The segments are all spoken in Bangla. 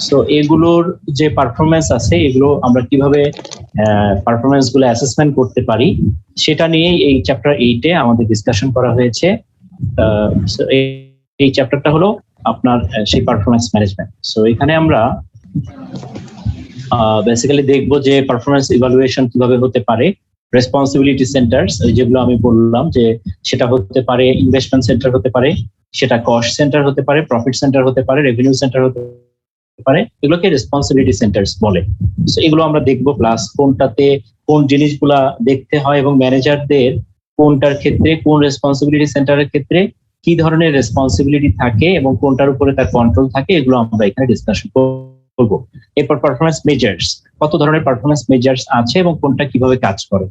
সো এগুলোর যে পারফরমেন্স আছে এগুলো আমরা কিভাবে পারফরমেন্স গুলো অ্যাসেসমেন্ট করতে পারি সেটা নিয়ে এই চ্যাপ্টার 8-এ আমাদের ডিসকাশন করা হয়েছে। So এই চ্যাপ্টারটা হলো আপনার সেই পারফরমেন্স ম্যানেজমেন্ট। সো এখানে আমরা বেসিক্যালি দেখবো যে পারফরমেন্স ইভালুয়েশন কিভাবে হতে পারে, রেসপন্সিবিলিটি সেন্টার্স যেগুলো আমি বললাম যে সেটা হতে পারে ইনভেস্টমেন্ট সেন্টার হতে পারে, সেটা কস্ট সেন্টার হতে পারে, প্রফিট সেন্টার হতে পারে, রেভিনিউ সেন্টার হতে পারে, এগুলোকে রেসপন্সিবিলিটি সেন্টার্স বলে। সো এগুলো আমরা দেখবো, প্লাস কোনটাতে কোন জিনিসগুলা দেখতে হয় এবং ম্যানেজারদের কোনটার ক্ষেত্রে কোন রেসপন্সিবিলিটি সেন্টারের ক্ষেত্রে কি ধরনের রেসপন্সিবিলিটি থাকে এবং কোনটার উপরে তার কন্ট্রোল থাকে, এগুলো আমরা এখানে ডিসকাশন করবো। এরপর পারফরমেন্স মেজার্স, কত ধরনের পারফরমেন্স মেজার্স আছে এবং কোনটা কিভাবে কাজ করে।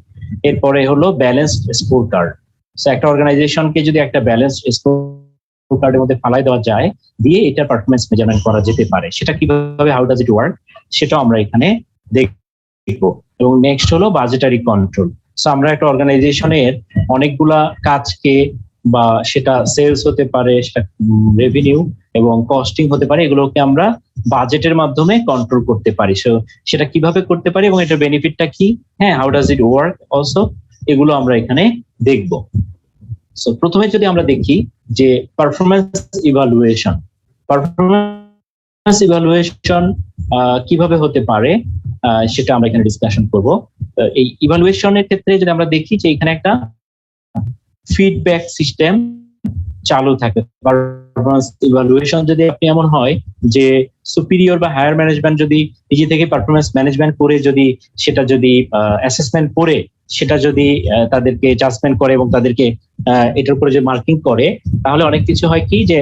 এরপরে হলো ব্যালেন্সড স্কোর কার্ড। সো একটা অর্গানাইজেশনকে যদি একটা ব্যালেন্সড স্কোর কার্ডের মধ্যে ফালাই দেওয়া যায় দিয়ে এটা পারফরমেন্স মেজারমেন্ট করা যেতে পারে, সেটা কিভাবে, হাউ ডাজ ইট ওয়ার্ক, সেটাও আমরা এখানে দেখবো। এবং নেক্সট হলো বাজেটারি কন্ট্রোল। সো আমরা একটা অর্গানাইজেশনের অনেকগুলা কাজকে, বা সেটা সেলস হতে পারে, সেটা রেভিনিউ এবং কস্টিং হতে পারে, এগুলোকে আমরা বাজেটের মাধ্যমে কন্ট্রোল করতে পারি। সো সেটা কিভাবে করতে পারি এবং এটার বেনিফিটটা কি, হ্যাঁ, how does it work also, এগুলো আমরা এখানে দেখব। সো প্রথমে যদি আমরা দেখি যে পারফরমেন্স ইভালুয়েশন, পারফরমেন্স ইভালুয়েশন কিভাবে হতে পারে সেটা আমরা এখানে ডিসকাশন করব। এই ইভালুয়েশনের ক্ষেত্রে যদি আমরা দেখি যে এখানে একটা ফিডব্যাক সিস্টেম চালু থাকে। পারফরমেন্স ইভালুয়েশন যদি আপনি এমন হয় যে সুপিরিয়র বা হায়ার ম্যানেজমেন্ট যদি নিজে থেকে পারফরমেন্স ম্যানেজমেন্ট করে যদি সেটা যদি অ্যাসেসমেন্ট করে সেটা যদি তাদেরকে জাজমেন্ট করে এবং তাদেরকে এটার উপরে যে মার্কিং করে, তাহলে অনেক কিছু হয় কি যে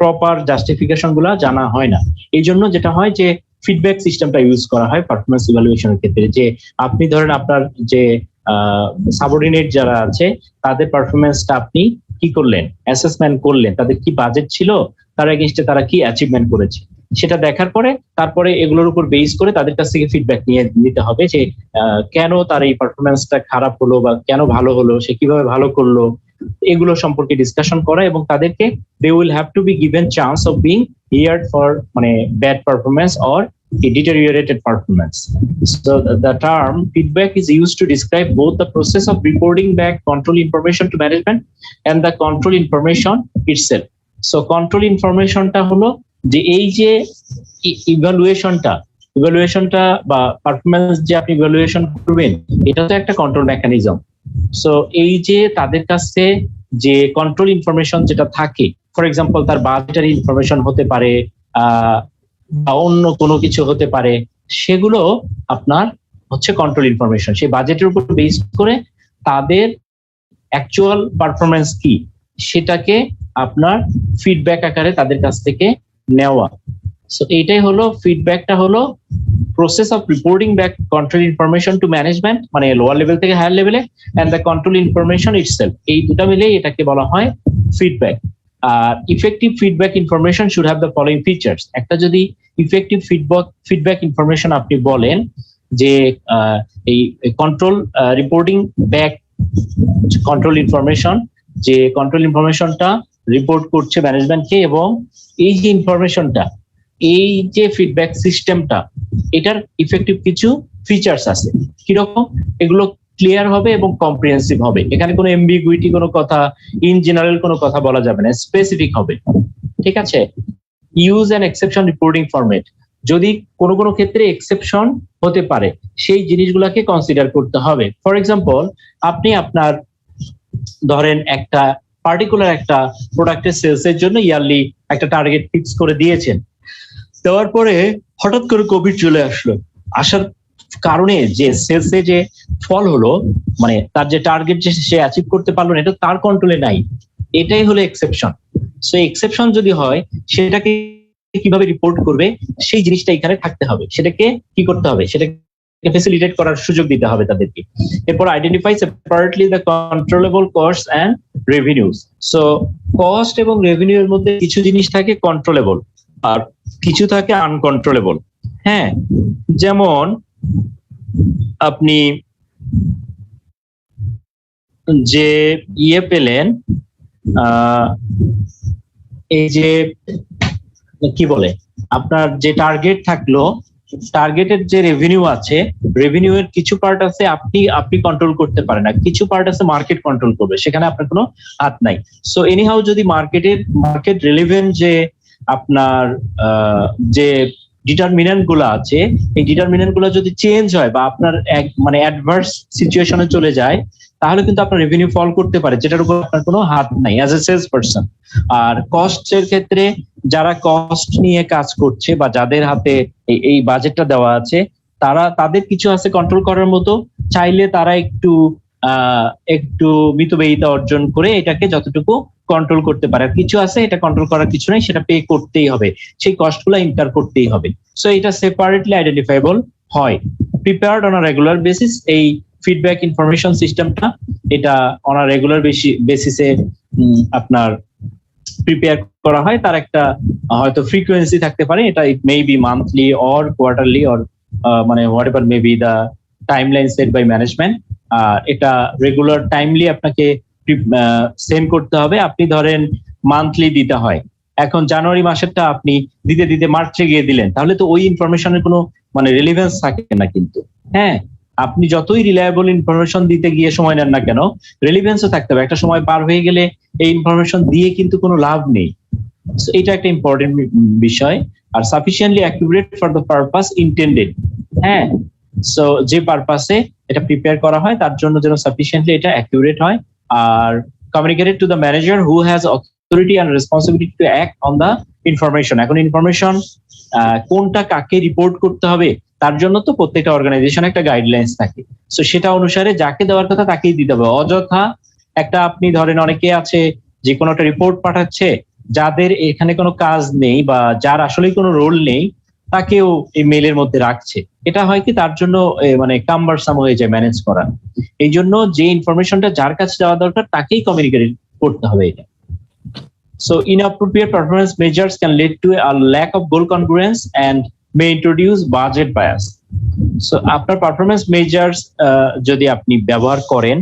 প্রপার জাস্টিফিকেশন গুলা জানা হয় না। এই জন্য যেটা হয় যে ফিডব্যাক সিস্টেমটা ইউজ করা হয় পারফরমেন্স ইভালুয়েশনের ক্ষেত্রে। যে আপনি ধরেন আপনার যে সাবঅর্ডিনেট যারা আছে তাদের পারফরমেন্সটা আপনি কি করলেন, অ্যাসেসমেন্ট করলেন, তাদের কি বাজেট ছিল, তার এগেইনস্টে তারা কি অ্যাচিভমেন্ট করেছে, সেটা দেখার পরে তারপরে এগুলোর উপর বেস করে তাদের কাছ থেকে ফিডব্যাক নিয়ে নিতে হবে যে কেন তার এই পারফরমেন্সটা খারাপ হলো বা কেন ভালো হলো, সে কিভাবে ভালো করলো, এগুলো সম্পর্কে ডিসকাশন করা এবং তাদেরকে they will have to be given chance of being heard for মানে bad performance or a deteriorated performance. So the term feedback is used to describe both the process of reporting back control information to management and the control information itself. So control information টা হলো যে এই যে ইভালুয়েশনটা বা পারফরমেন্স যে আপনি ইভালুয়েশন করবেন, এটা তো একটা কন্ট্রোল মেকানিজম। সো এই যে তাদের কাছে যে কন্ট্রোল ইনফরমেশন যেটা থাকে, ফর এক্সাম্পল তার বাজেটারি ইনফরমেশন হতে পারে বা অন্য কোনো কিছু হতে পারে, সেগুলো আপনার হচ্ছে কন্ট্রোল ইনফরমেশন। সেই বাজেটের উপর বেস করে তাদের অ্যাকচুয়াল পারফরমেন্স কি সেটাকে আপনার ফিডব্যাক আকারে তাদের কাছ থেকে নেওয়া। সো এইটাই হলো ফিডব্যাকটা হলো process of reporting back control information to management মানে লোয়ার লেভেল থেকে হায়ার লেভেলে, and the control information itself, এই দুটো মিলেই এটাকে বলা হয় ফিডব্যাক। আর effective feedback information should have the following features. একটা যদি ইফেক্টিভ ফিডব্যাক ইনফরমেশন আপনি বলেন যে এই control reporting back control information, যে কন্ট্রোল ইনফরমেশনটা রিপোর্ট করছে ম্যানেজমেন্টকে, এবং এই যে ইনফরমেশনটা, এই যে ফিডব্যাক সিস্টেমটা, এটার ইফেক্টিভ কিছু ফিচার্স আছে। কিরকম? এগুলো ক্লিয়ার হবে এবং কম্প্রিহেন্সিভ হবে। এখানে কোনো এমবিগুইটি কোনো কথা, ইন জেনারেল কোনো কথা বলা যাবে না, স্পেসিফিক হবে। ঠিক আছে? Use an exception reporting format, যদি কোনো কোনো ক্ষেত্রে এক্সেপশন হতে পারে সেই জিনিসগুলোকে কনসিডার করতে হবে। ফর এক্সাম্পল, আপনি আপনার ধরেন একটা পার্টিকুলার একটা প্রোডাক্টের সেলসের জন্য ইয়ারলি একটা টার্গেট ফিক্স করে দিয়েছেন, দেওয়ার পরে হঠাৎ করে কোভিড চলে আসলো, আসার কারণে যে সেলসে যে ফল হলো, মানে তার যে টার্গেট যে সে অ্যাচিভ করতে পারলো না, এটা তার কন্ট্রোলে নাই, এটাই হলো এক্সেপশন। সো এক্সেপশন যদি হয় সেটাকে কিভাবে রিপোর্ট করবে সেই জিনিসটা এখানে থাকতে হবে, সেটাকে কি করতে হবে, সেটাকে ফ্যাসিলিটেট করার সুযোগ দিতে হবে তাদেরকে। এরপর identify separately the controllable cost and revenues. So cost এবং রেভিনিউ এর মধ্যে কিছু জিনিস থাকে কন্ট্রোলেবল আর কিছু থাকে আনকন্ট্রোলেবল। হ্যাঁ, যেমন আপনি যে পেলেন, এই যে কি বলে, আপনার যে টার্গেট থাকলো, টার্গেটের যে রেভিনিউ আছে, রেভিনিউ এর কিছু পার্ট আছে আপনি কন্ট্রোল করতে পারেন না, কিছু পার্ট আছে মার্কেট কন্ট্রোল করবে, সেখানে আপনার কোনো হাত নাই। সো এনিহাউ যদি মার্কেট রিলেভেন্ট যে আপনার যে ডিটারমিনেন্ট গুলো আছে, এই ডিটারমিনেন্ট গুলো যদি চেঞ্জ হয় বা আপনার মানে অ্যাডভার্স সিচুয়েশনে চলে যায়, তাহলে কিন্তু আপনার রেভিনিউ ফল করতে পারে, যেটার উপর আপনার কোনো হাত নাই অ্যাজ এ সেলস পারসন। আর কস্টের ক্ষেত্রে যারা কস্ট নিয়ে কাজ করছে বা যাদের হাতে এই বাজেটটা দেওয়া আছে, তাদের কিছু আছে কন্ট্রোল করার মতো, চাইলে তারা একটু মিতব্যয়িতা অর্জন করে এটাকে যতটুকু কন্ট্রোল করতে পারে। আর কিছু আছে এটা কন্ট্রোল করার কিছু নাই, সেটা পে করতেই হবে, সেই কস্ট গুলো ইনকার করতেই হবে। সো এটা সেপারেটলি আইডেন্টিফাইবল হয়, prepared on a regular basis. এই ফিডব্যাক ইনফরমেশন সিস্টেমটা এটা অন আ রেগুলার বেসিসে আপনার প্রিপেয়ার করা হয়। তার একটা হয়তো ফ্রিকোয়েন্সি থাকতে পারে, এটা it may be monthly or quarterly or মানে whatever may be the timeline set by management. এটা রেগুলার টাইমলি আপনাকে সেন্ড করতে হবে। আপনি ধরেন মান্থলি দিতে হয়, এখন জানুয়ারি মাসেরটা আপনি দিতে দিতে মার্চে গিয়ে দিলেন, তাহলে তো ওই ইনফরমেশনের কোনো মানে রিলেভেন্স থাকে না কিন্তু। হ্যাঁ, আপনি যতই রিলায়েবল ইনফরমেশন দিতে গিয়ে সময় নেন না কেন, রিলেভেন্সও থাকতে হবে। একটা সময় পার হয়ে গেলে এই ইনফরমেশন দিয়ে কিন্তু কোনো লাভ নেই। এটা একটা ইম্পর্টেন্ট বিষয়। আর sufficiently accurate for the purpose intended. হ্যাঁ, সো যে পারপাসে এটা প্রিপেয়ার করা হয় তার জন্য যেন সাফিসিয়েন্টলি এটা অ্যাকিউরেট হয়। আর communicated to the manager who has authority and responsibility to act on the information. এখন ইনফরমেশন কোনটা কাকে রিপোর্ট করতে হবে, তার জন্য তো প্রত্যেকটা অর্গানাইজেশন একটা গাইডলাইন্স থাকে। সো সেটা অনুসারে যাকে দেওয়ার কথা তাকেই দিতে হবে। অযথা একটা আপনি ধরেন অনেকে আছে যে কোনো একটা রিপোর্ট পাঠাচ্ছে, যাদের এখানে কোনো কাজ নেই বা যার আসলেই কোনো রোল নেই, তাকেও এই মেলের মধ্যে রাখছে। এটা হয় কি তার জন্য মানে কাম্বারসাম হয়ে যায় ম্যানেজ করা। এই জন্য যে ইনফরমেশনটা যার কাছে যাওয়া দরকার তাকেই কমিউনিকেট করতে হবে এটা। So inappropriate performance measures can lead to a lack of goal congruence and may introduce budget bias. So আপনার পারফরমেন্স মেজার্স যদি আপনি ব্যবহার করেন,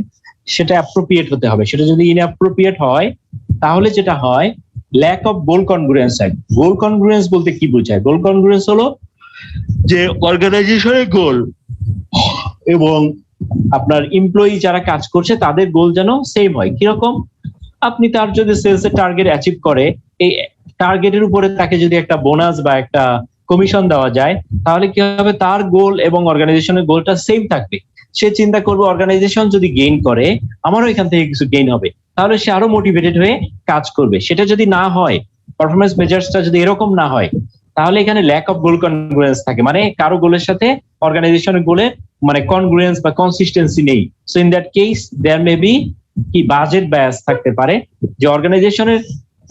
সেটা অ্যাপ্রোপ্রিয়েট হতে হবে। সেটা যদি ইনঅ্যাপ্রোপ্রিয়েট হয়, তাহলে যেটা হয় ল্যাক অফ গোল কনগ্রুয়েন্স হয়। গোল কনগ্রুয়েন্স বলতে কি বোঝায়? গোল কনগ্রুয়েন্স হলো যে অর্গানাইজেশনের গোল এবং আপনার এমপ্লয়ি যারা কাজ করছে তাদের গোল যেন সেম হয়। কিরকম? আপনি তার যদি সেলস এর টার্গেট অ্যাচিভ করে, এই টার্গেটের উপরে তাকে যদি একটা বোনাস বা একটা কমিশন দেওয়া যায়, তাহলে কি হবে? তার গোল এবং অর্গানাইজেশনের গোলটা সেম থাকবে। সে চিন্তা করবে অর্গানাইজেশন যদি গেইন করে, আমারও এখান থেকে কিছু গেইন হবে, তাহলে সে আরো মোটিভেটেড হয়ে কাজ করবে। সেটা যদি না হয়, পারফরমেন্স মেজার্সটা যদি এরকম না হয়, তাহলে এখানে ল্যাক অফ গোল কনগ্রুয়েন্স থাকে, মানে কারো গোলের সাথে অর্গানাইজেশনের গোলের মানে কনগ্রুয়েন্স বা কনসিস্টেন্সি নেই। So in that case there may be কি বাজেট বায়াস থাকতে পারে, যে অর্গানাইজেশনের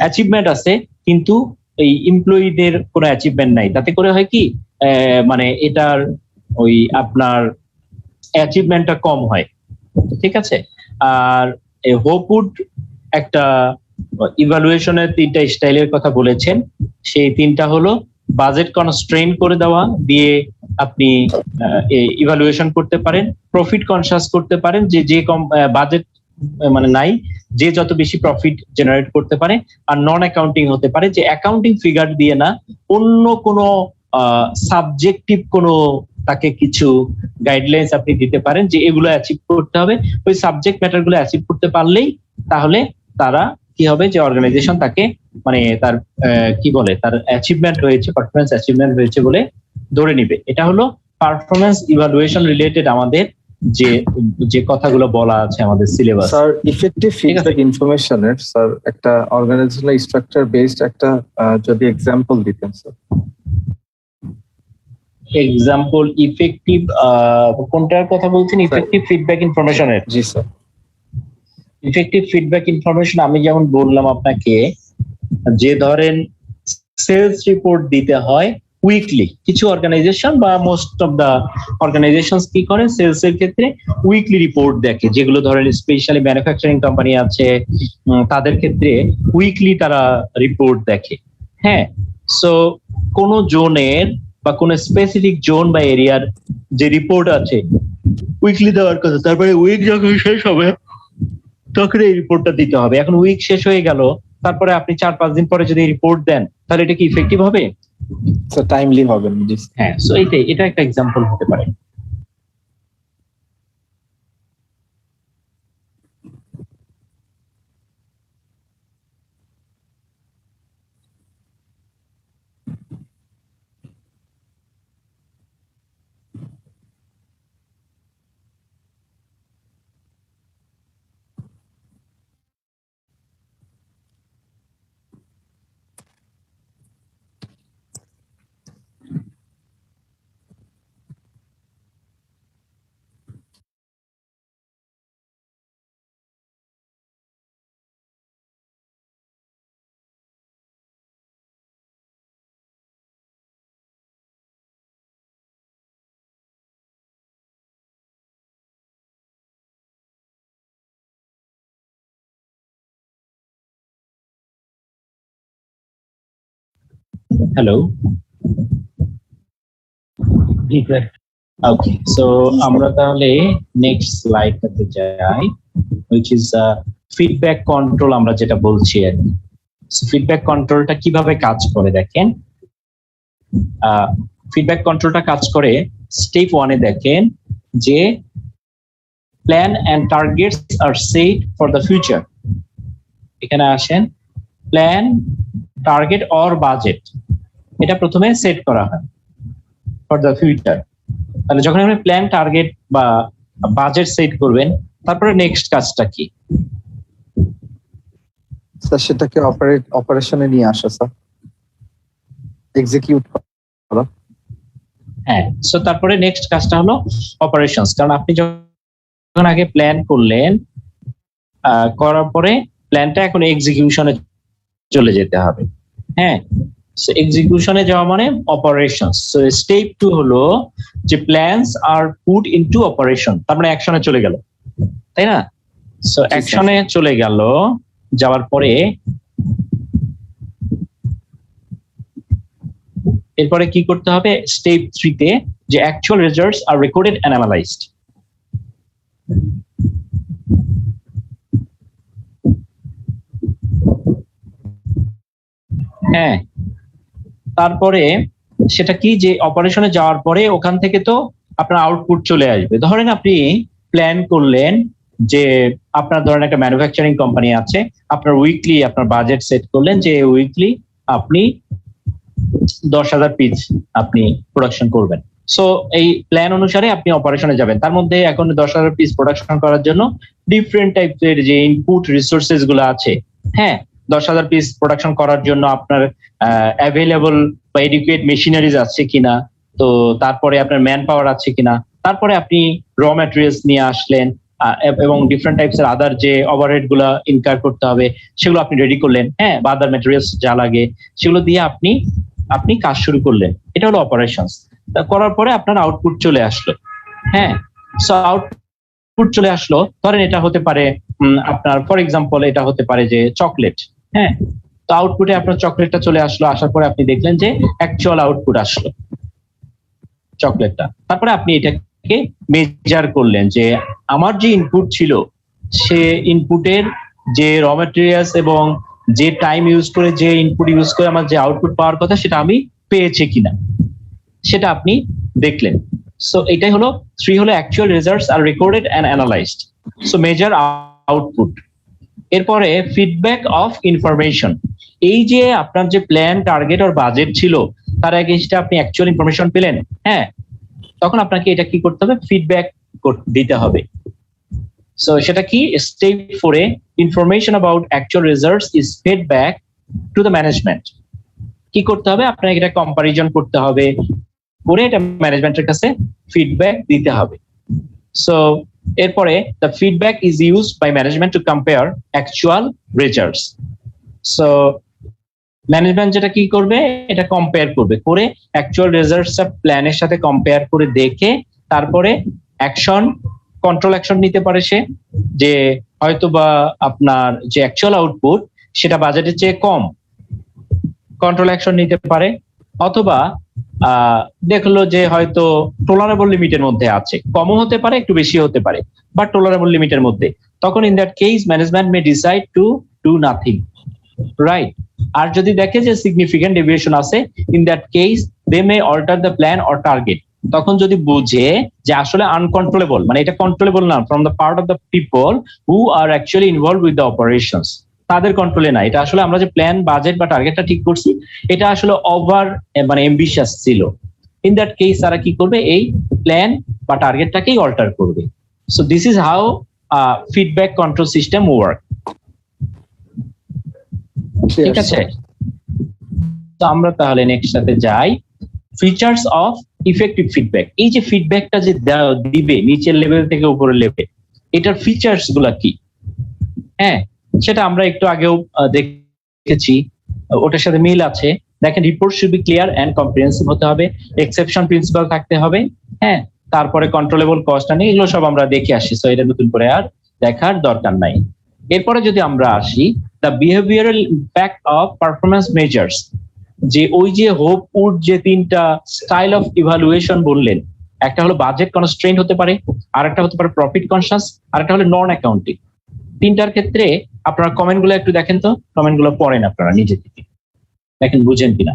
অ্যাচিভমেন্ট আছে কিন্তু এই এমপ্লয়ীদের কোনো অ্যাচিভমেন্ট নাই। তাতে করে হয় কি মানে এটার ওই আপনার অ্যাচিভমেন্টটা কম হয়। ঠিক আছে। আর হোপউড একটা ইভালুয়েশনের 3টা স্টাইলের কথা বলেছেন। সেই 3টা হলো বাজেট কনস্ট্রেইন করে দেওয়া দিয়ে আপনি ইভালুয়েশন করতে পারেন, প্রফিট কনসাস করতে পারেন, যে কম বাজেট মানে নাই, যে যত বেশি প্রফিট জেনারেট করতে পারে। আর নন অ্যাকাউন্টিং হতে পারে, যে অ্যাকাউন্টিং ফিগার দিয়ে না, অন্য কোনো সাবজেক্টিভ কোনো তাকে কিছু গাইডলাইন্স আপনি দিতে পারেন যে এগুলো অ্যাচিভ করতে হবে। ওই সাবজেক্ট ম্যাটার গুলো অ্যাচিভ করতে পারলেই তাহলে তারা কি হবে, যে অর্গানাইজেশন তাকে মানে তার কি বলে তার অ্যাচিভমেন্ট হয়েছে, পারফরমেন্স অ্যাচিভমেন্ট হয়েছে বলে ধরে নিবে। এটা হলো পারফরমেন্স ইভালুয়েশন রিলেটেড আমাদের যে কথাগুলো বলা আছে আমাদের সিলেবাস। স্যার ইফেক্টিভ ফিডব্যাক ইনফরমেশনের স্যার একটা অর্গানাইজেশনাল স্ট্রাকচার বেসড একটা যদি एग्जांपल দিতেন স্যার। एग्जांपल ইফেক্টিভ কোনটার কথা বলছেন? ইফেক্টিভ ফিডব্যাক ইনফরমেশনের? জি স্যার। ইফেক্টিভ ফিডব্যাক ইনফরমেশন আমি যেমন বললাম আপনাকে, যে ধরেন সেলস রিপোর্ট দিতে হয় উইকলি, কিছু অর্গানাইজেশন বা মোস্ট অফ দা অর্গানাইজেশন কি করে সেলস এর ক্ষেত্রে উইকলি রিপোর্ট দেখে, যেগুলো ধরেন স্পেশালি ম্যানুফ্যাকচারিং কোম্পানি আছে তাদের ক্ষেত্রে উইকলি তারা রিপোর্ট দেখে। হ্যাঁ, সো কোন জোনের বা কোন স্পেসিফিক জোন বা এরিয়ার যে রিপোর্ট আছে উইকলি দেওয়ার কথা, তারপরে উইক যখন শেষ হবে তখন এই রিপোর্টটা দিতে হবে। এখন উইক শেষ হয়ে গেল, তারপরে আপনি 4-5 দিন পরে যদি রিপোর্ট দেন, তাহলে এটা কি ইফেক্টিভ হবে? স্যার টাইমলি হবে না। জি হ্যাঁ, সো এটা একটা এক্সাম্পল হতে পারে। হ্যালো, ওকে, সো আমরা তাহলে নেক্সট স্লাইডটাতে যাই, which is ফিডব্যাক কন্ট্রোল আমরা যেটা বলছি আর কি। ফিডব্যাক কন্ট্রোলটা কিভাবে কাজ করে দেখেন। ফিডব্যাক কন্ট্রোলটা কাজ করে স্টেপ 1 এ দেখেন যে plan and targets are set for the future. এখানে আসেন, প্ল্যান, টার্গেট অর বাজেট, এটা প্রথমে সেট করা হয় ফর দ্য ফিউচার। তাহলে যখন আপনি প্ল্যান, টার্গেট বা বাজেট সেট করবেন, তারপরে নেক্সট কাজটা কি? স্যার সেটাকে অপারেশনে নিয়ে আসা, স্যার এক্সিকিউট করা। হ্যাঁ, সো তারপরে নেক্সট কাজটা হলো অপারেশনস। কারণ আপনি যখন আগে প্ল্যান করলেন, করার পরে প্ল্যানটা এখন এক্সিকিউশনে চলে যেতে হবে। হ্যাঁ, সো এক্সিকিউশনে যাওয়া মানে অপারেশনস। সো স্টেপ 2 হলো যে প্ল্যানস আর পুট ইনটু অপারেশন, তার মানে অ্যাকশনে চলে গেল, তাই না? সো অ্যাকশনে চলে গেল, যাওয়ার পরে এরপরে কি করতে হবে? স্টেপ 3 তে যে actual results are recorded and analysed. হ্যাঁ, তারপরে সেটা কি, যে অপারেশনে যাওয়ার পরে ওখান থেকে তো আপনার আউটপুট চলে আসবে। ধরেন আপনি প্ল্যান করলেন যে আপনার ধরেন একটা ম্যানুফ্যাকচারিং কোম্পানি আছে, আপনার উইকলি আপনার বাজেট সেট করলেন যে উইকলি আপনি 10,000 পিস আপনি প্রোডাকশন করবেন। সো এই প্ল্যান অনুসারে আপনি অপারেশনে যাবেন। তার মধ্যে এখন 10,000 পিস প্রোডাকশন করার জন্য ডিফারেন্ট টাইপের যে ইনপুট রিসোর্সেস গুলো আছে, হ্যাঁ, 10,000 পিস প্রোডাকশন করার জন্য আপনার অ্যাভেলেবল বা এডুকেট মেশিনারিজ আছে কিনা, তো তারপরে আপনার ম্যান পাওয়ার আছে কিনা, তারপরে আপনি র ম্যাটেরিয়ালস নিয়ে আসলেন, এবং ডিফারেন্ট টাইপস এর আদার যে ওভারহেড গুলো ইনকার করতে হবে সেগুলো আপনি রেডি করলেন, হ্যাঁ, বা আদার ম্যাটেরিয়ালস যা লাগে সেগুলো দিয়ে আপনি কাজ শুরু করলেন। এটা হলো অপারেশনস। করার পরে আপনার আউটপুট চলে আসলো। হ্যাঁ, সো আউটপুট চলে আসলো, ধরেন এটা হতে পারে আপনার ফর এক্সাম্পল এটা হতে পারে যে চকলেট। হ্যাঁ, তো আউটপুটে আপনার চকলেটটা চলে আসলো, আসার পরে আপনি দেখলেন যে অ্যাকচুয়াল আউটপুট আসলো চকলেটটা। তারপরে আপনি এটাকে মেজার করলেন যে আমার যে ইনপুট ছিল সে ইনপুটের যে র ম্যাটেরিয়ালস এবং যে টাইম ইউজ করে, যে ইনপুট ইউজ করে আমার যে আউটপুট পাওয়ার কথা সেটা আমি পেয়েছি কিনা সেটা আপনি দেখলেন। সো এটাই হলো 3 হলো actual results are recorded and analysed. So measure output. এরপরে ফিডব্যাক অফ ইনফরমেশন। এই যে আপনার যে প্ল্যান, টার্গেট আর বাজেট ছিল, তার আগে সেটা আপনি অ্যাকচুয়াল ইনফরমেশন পেলেন, হ্যাঁ, তখন আপনাকে এটা কি করতে হবে? ফিডব্যাক দিতে হবে। সো সেটা কি? স্টেপ 4 এ information about actual results is fed back to the management. কি করতে হবে? আপনাকে এটা কম্পারিজন করতে হবে, করে এটা ম্যানেজমেন্টের কাছে ফিডব্যাক দিতে হবে। সো এরপরে the feedback is used by management to compare actual results. So management যেটা কি করবে? এটা কম্পেয়ার করবে, করে অ্যাকচুয়াল রেজাল্টসটা প্ল্যানের সাথে কম্পেয়ার করে দেখে তারপরে অ্যাকশন, কন্ট্রোল অ্যাকশন নিতে পারে সে, যে হয়তো বা আপনার যে অ্যাকচুয়াল আউটপুট সেটা বাজেটের চেয়ে কম, কন্ট্রোল অ্যাকশন নিতে পারে, অথবা দেখলো যে হয়তো টলারেবল লিমিটের মধ্যে আছে, কমও হতে পারে একটু বেশি হতে পারে, বাট টলারেবল লিমিটের মধ্যে, তখন in that case management may decide to do nothing. Right. আর যদি দেখে যে সিগনিফিকেন্ট ডেভিয়েশন আছে, in that case they may alter the plan or target. তখন যদি বুঝে যে আসলে আনকন্ট্রোলেবল, মানে এটা কন্ট্রোলেবল না from the part of the people who are actually involve with the operations, তাদের কন্ট্রোলে না, এটা আসলে আমরা যে প্ল্যান বাজেট বা টার্গেটটা ঠিক করছি এটা আসলে ওভার মানে এম্বিশিয়াস ছিল, ইন দ্যাট কেস তারা কি করবে, এই প্ল্যান বা টার্গেটটাকেই অল্টার করবে। So this is how feedback control system work. ঠিক আছে, তো আমরা তাহলে নেক্সট সাথে যাই, ফিচার্স অফ ইফেক্টিভ ফিডব্যাক। এই যে ফিডব্যাকটা যে দিবে নিচের লেভেল থেকে উপরের লেভেল, এটার ফিচার্স গুলা কি? হ্যাঁ, সেটা আমরা একটু আগেও দেখেছি, ওটার সাথে মিল আছে। দেখেন, report should be clear and comprehensive হতে হবে, এক্সেপশন প্রিন্সিপাল থাকতে হবে, হ্যাঁ, তারপরে কন্ট্রোলেবল কস্ট আনি, এগুলো সব আমরা দেখে আসি, সো এটা নতুন করে আর দেখার দরকার নাই। এরপরে যদি আমরা আসি, the behavioural impact of performance measures, যে ওই যে হোপ উড যে তিনটা স্টাইল অফ ইভালুয়েশন বললেন, একটা হলো বাজেট কনস্ট্রেইন হতে পারে, আর একটা হতে পারে প্রফিট কনসাস, আর একটা হলো নন অ্যাকাউন্টিং। তিনটার ক্ষেত্রে আপনারা কমেন্ট গুলো একটু দেখেন তো, কমেন্ট গুলো পড়েন আপনারা নিজে থেকে, দেখেন বুঝেন কিনা।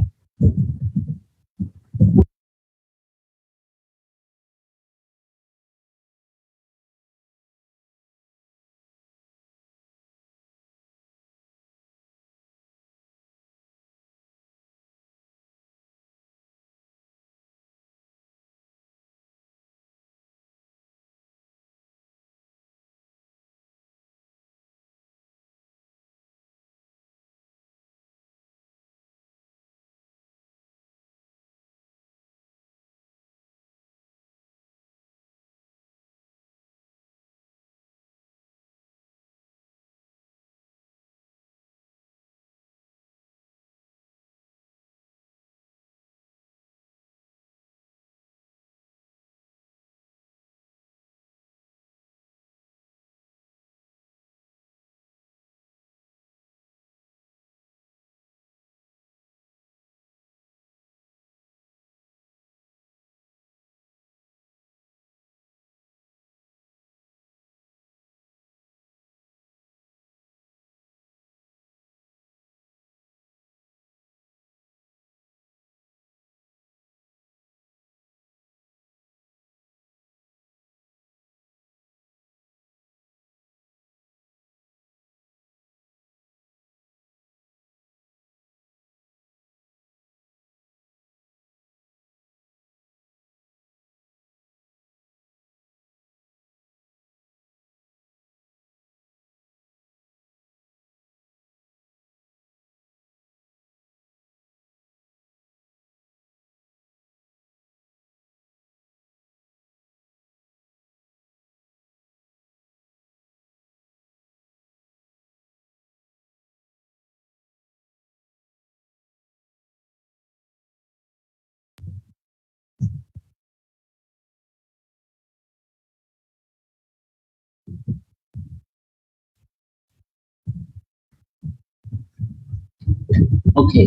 ওকে,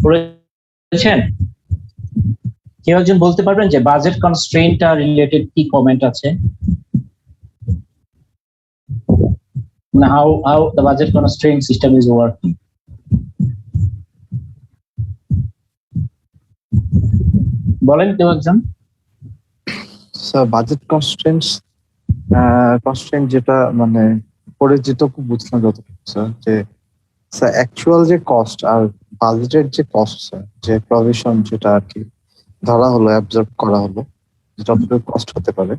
পড়েছেন? কেউ একজন বলতে পারবেন যে বাজেট কনস্ট্রেইনটা রিলেটেড কি কমেন্ট আছে? How the budget constraint system is working? বলেন কেউ একজন। স্যার বাজেট কনস্ট্রেন্ট যেটা মানে পরে যেটুকু বুঝলাম যতটুকু স্যার, যে স্যার অ্যাকচুয়াল যে কস্ট আর বাজেটের যে কস্ট স্যার, যে প্রভিশন যেটা আর কি ধরা হলো, অ্যাবজর্ব করা হলো, যতটুকু কস্ট হতে পারে,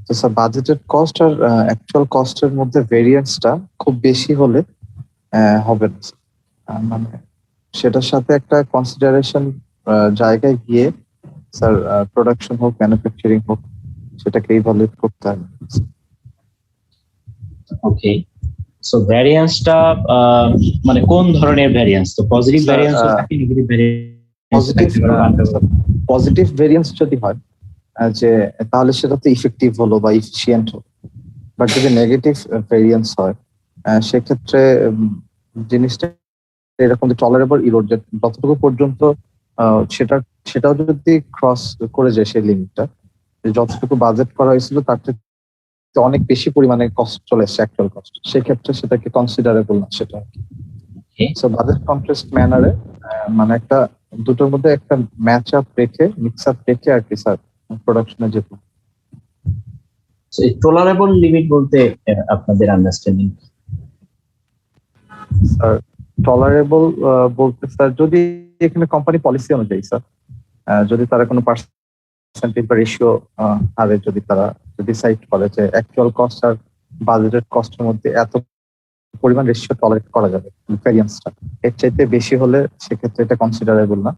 তো স্যার বাজেটেড কস্ট আর অ্যাকচুয়াল কস্টের মধ্যে ভেরিয়েন্সটা খুব বেশি হলে হবে না স্যার। মানে সেটার সাথে একটা কনসিডারেশন জায়গায় গিয়ে স্যার প্রোডাকশন হোক ম্যানুফ্যাকচারিং হোক সেটাকে ইভালুয়েট করতে হবে। ওকে, সো ভ্যারিয়েন্সটা মানে কোন ধরনের ভ্যারিয়েন্স? তো পজিটিভ ভ্যারিয়েন্স থাকে, নেগেটিভ ভ্যারিয়েন্স। পজিটিভ ভেরিয়েন্স যদি হয় যে তাহলে সেটা তো ইফেক্টিভ হলো বা ইফিশিয়েন্ট হলো, বাট যদি নেগেটিভ ভেরিয়েন্স হয় সেক্ষেত্রে জিনিসটা এরকম টলারেবল ইরোড, যতটুকু পর্যন্ত সেটাও যদি ক্রস করে যায় সেই লিমিটটা, যতটুকু বাজেট করা হয়েছিল তার থেকে অনেক বেশি পরিমাণে কস্ট চলে এসছে অ্যাকচুয়াল কস্ট, সেক্ষেত্রে সেটাকে কনসিডারেবল না সেটা। সো বাজেট কন্ট্রাস্ট ম্যানারে মানে একটা দুটোর মধ্যে একটা ম্যাচ আপ রেখে মিক্স আপ রেখে আর কি স্যার প্রোডাকশনে যেত। টলারেবল লিমিট বলতে আপনাদের আন্ডারস্ট্যান্ডিং? স্যার টলারেবল বলতে স্যার যদি এখানে কোম্পানি পলিসি অনুযায়ী স্যার যদি তারা কোনো পার্সেন্টেজ বা রেশিও হারে যদি তারা ডিসাইড করে যে অ্যাকচুয়াল কস্ট আর বাজেটেড কস্টের মধ্যে এত পরিমাণ রেশিও টলারেট করা যাবে ভ্যারিয়েন্সটা, এর চাইতে বেশি হলে সেক্ষেত্রে এটা কনসিডারেবল না,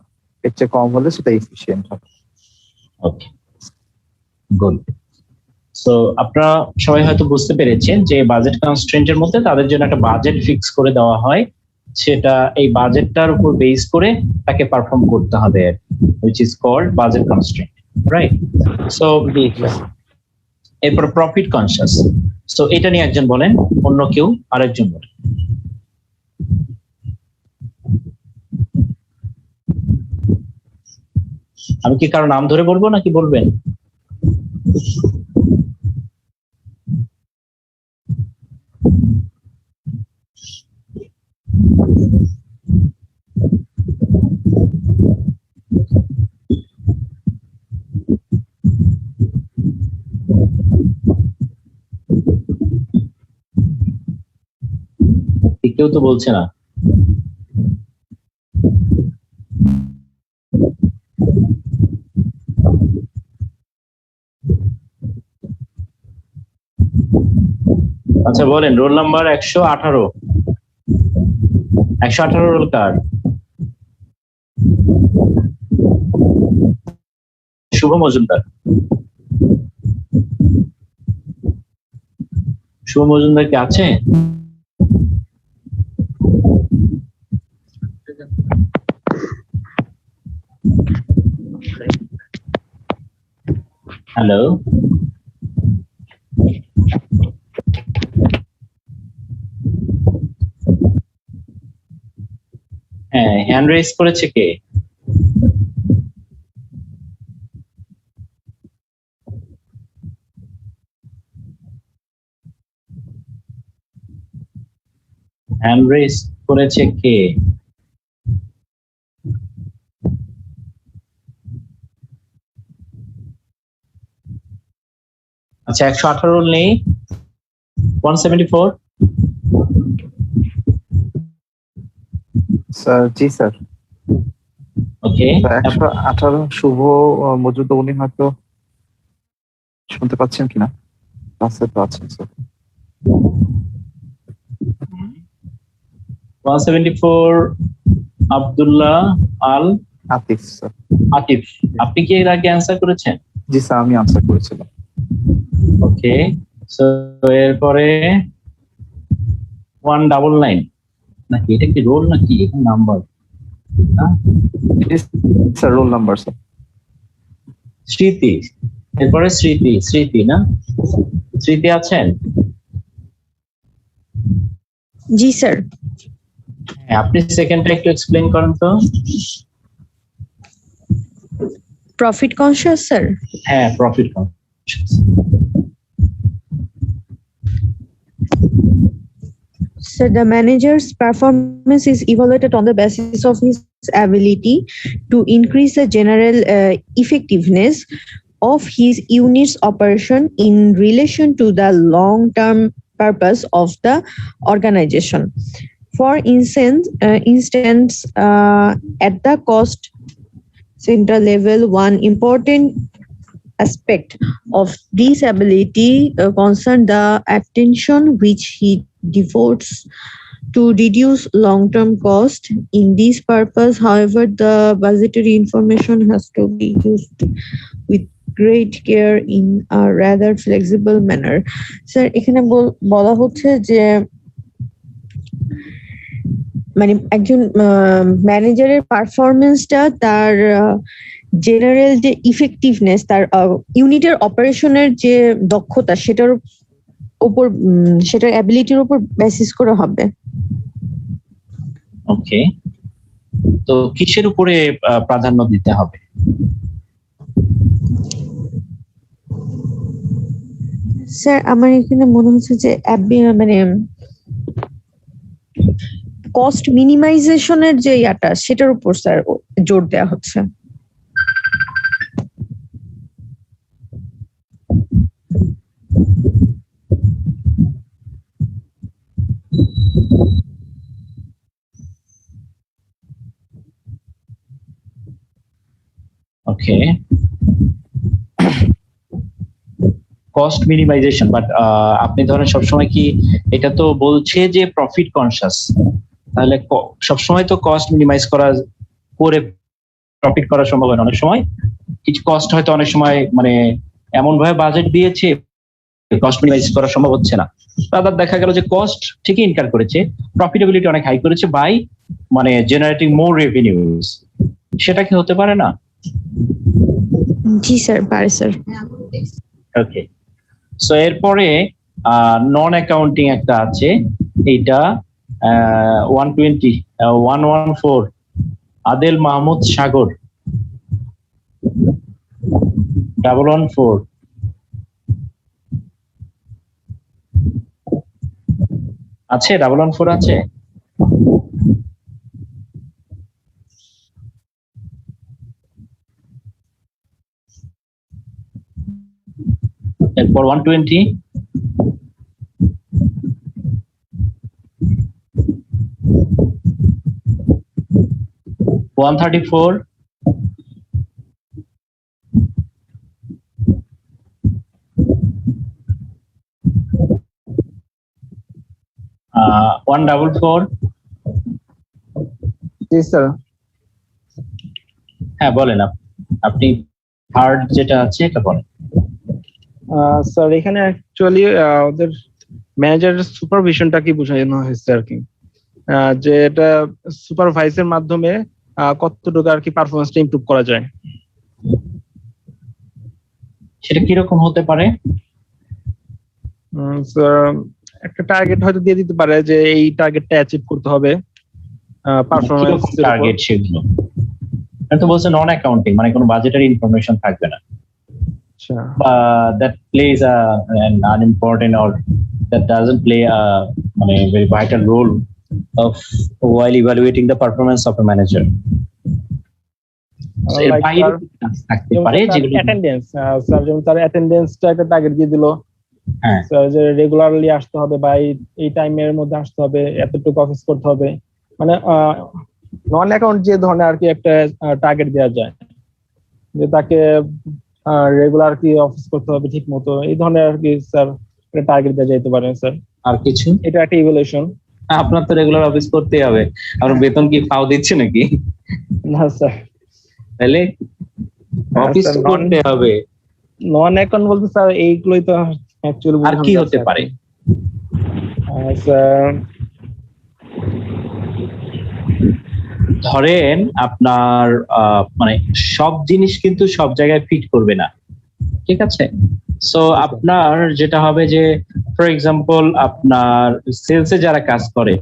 এর চেয়ে কম হলে সেটা এফিশিয়েন্ট হবে। ওকে, গুড। সো আপনারা সবাই হয়তো বুঝতে পেরেছেন যে বাজেট কনস্ট্রেন্টের মধ্যে তাদের জন্য একটা বাজেট ফিক্স করে দেওয়া হয়, সেটা এই বাজেটটার উপর বেস করে তাকে পারফর্ম করতে হবে, which is called budget constraint, right? So এরপর প্রফিট কনসিয়াস। সো এটা নিয়ে একজন বলেন, অন্য কেউ আরেকজন বলেন। আমি কি কারো নাম ধরে বলবো নাকি বলবেন? কেউ তো বলছে না। আচ্ছা বলেন, রোল নাম্বার 118। 118 রোল কার? শুভ মজুমদার। শুভ মজুমদার কি আছে? হ্যালো, হ্যাঁ, হ্যান্ড রেজ করেছে কে? হ্যান্ড রেজ করেছে কে? আচ্ছা, 118 রোল নেই। 174। স্যার জি স্যার। ওকে, 118 শুভ মজুমদার, উনি হয়তো শুনতে পাচ্ছেন কিনা? আছে তো, আছেন স্যার। 174 আব্দুল্লাহ আল আতিফ স্যার। আতিফ, আপনি কি এর আগে অ্যান্সার করেছেন? জি স্যার, আমি আনসার করেছিলাম। ওকে, সো এরপরে 199 নাকি? এটা কি রোল নাকি এখন number? Sir roll number sir. Smriti, এরপরে স্মৃতি না? স্মৃতি আছেন? জি স্যার। হ্যাঁ, আপনি সেকেন্ডটা একটু এক্সপ্লেইন করেন তো। Profit conscious sir. হ্যাঁ, profit conscious. So the manager's performance is evaluated on the basis of his ability to increase the general effectiveness of his unit's operation in relation to the long-term purpose of the organization. For instance, at the cost center level, one important aspect of this ability concern the attention which he devotes to reduce long-term cost. In this purpose, however, the budgetary information has to be used with great care in a rather flexible manner. Sir, এখানে বলা হচ্ছে যে মানে একজন ম্যানেজারের পারফরমেন্সটা তার জেনারেল যে ইফেক্টিভনেস, তার ইউনিটের অপারেশনের যে দক্ষতা, সেটার উপর, সেটার অ্যাবিলিটির উপর বেসিস করে হবে। ওকে, তো কিসের উপরে প্রাধান্য দিতে হবে? স্যার আমার এখানে মনে হচ্ছে যে মানে কস্ট মিনিমাইজেশনের যে ইয়াটা সেটার উপর স্যার জোর দেওয়া হচ্ছে। ওকে, কস্ট মিনিমাইজেশন, বাট আপনি ধরেন সবসময় কি এটা তো বলছে যে প্রফিট কনসিয়াস, তাহলে সবসময় তো কস্ট মিনিমাইজ করে প্রফিট করা সম্ভব হয় না। অনেক সময় কিছু কস্ট হয়তো অনেক সময় মানে এমন ভাবে বাজেট দিয়েছে কস্ট মিনিমাইজ করা সম্ভব হচ্ছে না, তাদের দেখা গেল যে কস্ট ঠিকই ইনকার করেছে, প্রফিটেবিলিটি অনেক হাই করেছে বাই মানে জেনারেটিং মোর রেভিনিউজ, সেটা কি হতে পারে না? জি স্যার, পারে স্যার। ওকে, সো এরপরে নন অ্যাকাউন্টিং একটা আছে, এইটা 114 আদেল মাহমুদ সাগর 114 আছে, 114 আছে। এরপর 120 134 144। জি স্যার। হ্যাঁ বলেন, আপনি থার্ড যেটা আছে এটা বলেন। স্যার এখানে অ্যাকচুয়ালি ওদের ম্যানেজারের সুপারভিশনটা কি বোঝানো হয়েছে আর কি, যে এটা সুপারভাইজের মাধ্যমে কতটুকু আর কি পারফরমেন্সটা ইমপ্রুভ করা যায়। সেটা কিরকম হতে পারে? একটা টার্গেট হয়তো দিয়ে দিতে পারে যে এই টার্গেটটা অ্যাচিভ করতে হবে, পারফরমেন্স টার্গেট সেগুলো তো বলছে নন অ্যাকাউন্টিং, মানে কোনো বাজেটারি ইনফরমেশন থাকবে না, that plays an unimportant or that doesn't play a very vital role of while evaluating the performance of a manager. থাকতে পারে যেগুলো অ্যাটেন্ডেন্স, স্যার যেমন তার অ্যাটেন্ডেন্সটা একটা টার্গেট দিয়ে দিল, স্যার যে রেগুলারলি আসতে হবে বা এই টাইমের মধ্যে আসতে হবে, এতটুকু অফিস করতে হবে, মানে নন অ্যাকাউন্ট যে ধরনের আর কি একটা টার্গেট দেওয়া যায় যে তাকে রেগুলার কি অফিস করতে হবে ঠিক মতো, এই ধরনের আর কি স্যার একটা টার্গেট দেওয়া যেতে পারে স্যার। আর কিছু? এটা একটা ইভ্যালুয়েশন। আপনার তো রেগুলার অফিস করতেই হবে, আর বেতন কি পাও দিচ্ছে নাকি? না স্যার, তাহলে অফিস করতে হবে। নন অ্যাকাউন্ট বলতে স্যার এইগুলোই তো অ্যাকচুয়ালি। আর কি হতে পারে স্যার? ধরেন আপনার মানে সব জিনিস কিন্তু সব জায়গায় ফিট করবে না, ঠিক আছে? সো আপনার যেটা হবে যে ফর এক্সাম্পল আপনার সেলসে যারা কাজ করে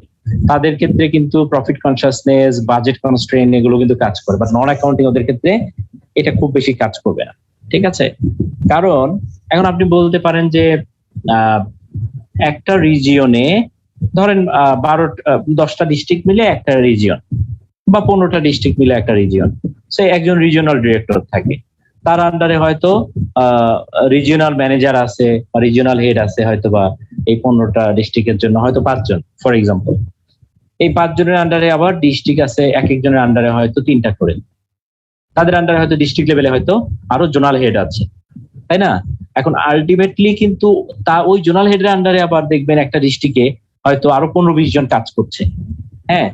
তাদের ক্ষেত্রে কিন্তু প্রফিট কনসিয়াসনেস, বাজেট কনস্ট্রেইন এগুলো কিন্তু কাজ করে, বাট নন অ্যাকাউন্টিং ওদের ক্ষেত্রে এটা খুব বেশি কাজ করবে না, ঠিক আছে? কারণ এখন আপনি বলতে পারেন যে একটা রিজিয়নে ধরেন 10টা ডিস্ট্রিক্ট মিলে একটা রিজিয়ন বা 15টা ডিস্ট্রিক্ট মিলে একটা রিজিয়ন, সে একজন রিজিওনাল ডিরেক্টর থাকে, তার আন্ডারে হয়তো রিজিওনাল ম্যানেজার আছে বা রিজিওনাল হেড আছে, হয়তো বা এই 15টা ডিস্ট্রিক্টের জন্য হয়তো 5 জন ফর এক্সাম্পল। এই 5 জনের আন্ডারে আবার ডিস্ট্রিক্ট আছে, এক একজনের আন্ডারে হয়তো 3টা করে, তাদের আন্ডারে হয়তো ডিস্ট্রিক্ট লেভেলে হয়তো আরো জোনাল হেড আছে, তাই না? এখন আলটিমেটলি কিন্তু ওই জোনাল হেডের আন্ডারে আবার দেখবেন একটা ডিস্ট্রিক্টে হয়তো আরো 15-20 জন কাজ করছে, হ্যাঁ?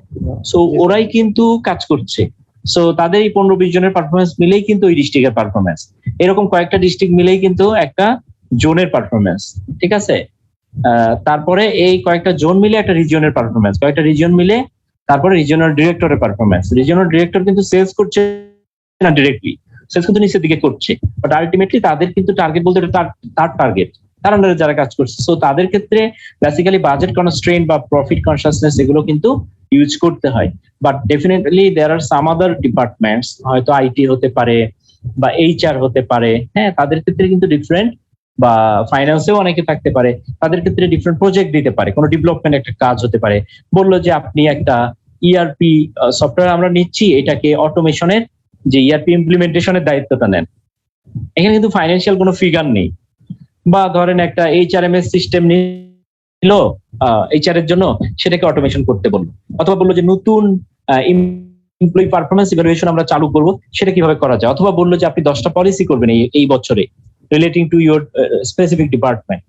সো ওরাই কিন্তু কাজ করছে, সো তাদের এই 15-20 জনের পারফরমেন্স মিলেই কিন্তু ওই ডিস্ট্রিক্টের পারফরমেন্স, এরকম কয়েকটা ডিস্ট্রিক্ট মিলেই কিন্তু একটা জোনের পারফরমেন্স, ঠিক আছে? তারপরে এই কয়েকটা জোন মিলে একটা রিজিয়নের পারফরমেন্স, কয়েকটা রিজিয়ন মিলে তারপরে রিজিয়নাল ডিরেক্টরের পারফরমেন্স। রিজিয়নাল ডিরেক্টর কিন্তু সেলস করছে না ডিরেক্টলি, সেলস কিন্তু নিচের দিকে করছে, বাট আলটিমেটলি তাদের কিন্তু টার্গেট বলতে তার টার্গেট, তার আন্ডারে যারা কাজ করছে, সো তাদের ক্ষেত্রে বেসিক্যালি বাজেট কনস্ট্রেইন বা প্রফিট কনসিয়াসনেস এগুলো কিন্তু ইউজ করতে হয়। But definitely there are some other departments, হয়তো আইটি হতে পারে বা এইচআর হতে পারে, হ্যাঁ, তাদের ক্ষেত্রে কিন্তু ডিফারেন্ট বা ফাইন্যান্সেও অনেকে থাকতে পারে, তাদের ক্ষেত্রে ডিফারেন্ট প্রজেক্ট দিতে পারে, কোনো ডেভেলপমেন্ট একটা কাজ হতে পারে। বললো যে আপনি একটা ইআরপি সফটওয়্যার আমরা নিচ্ছি, এটাকে অটোমেশনের যে ইআরপি ইমপ্লিমেন্টেশনের দায়িত্বটা নেন। এখানে কিন্তু ফাইন্যান্সিয়াল কোনো ফিগার নেই। বা ধরেন একটা এইচআরএমএস সিস্টেম নিল এইচআর এর জন্য, সেটাকে অটোমেশন করতে বললো, অথবা বললো যে নতুন এমপ্লয়ি পারফরমেন্স ইভ্যালুয়েশন আমরা চালু করব, সেটা কিভাবে করা যায়, অথবা বললো যে আপনি 10টা পলিসি করবেন এই বছরে relating to your specific department.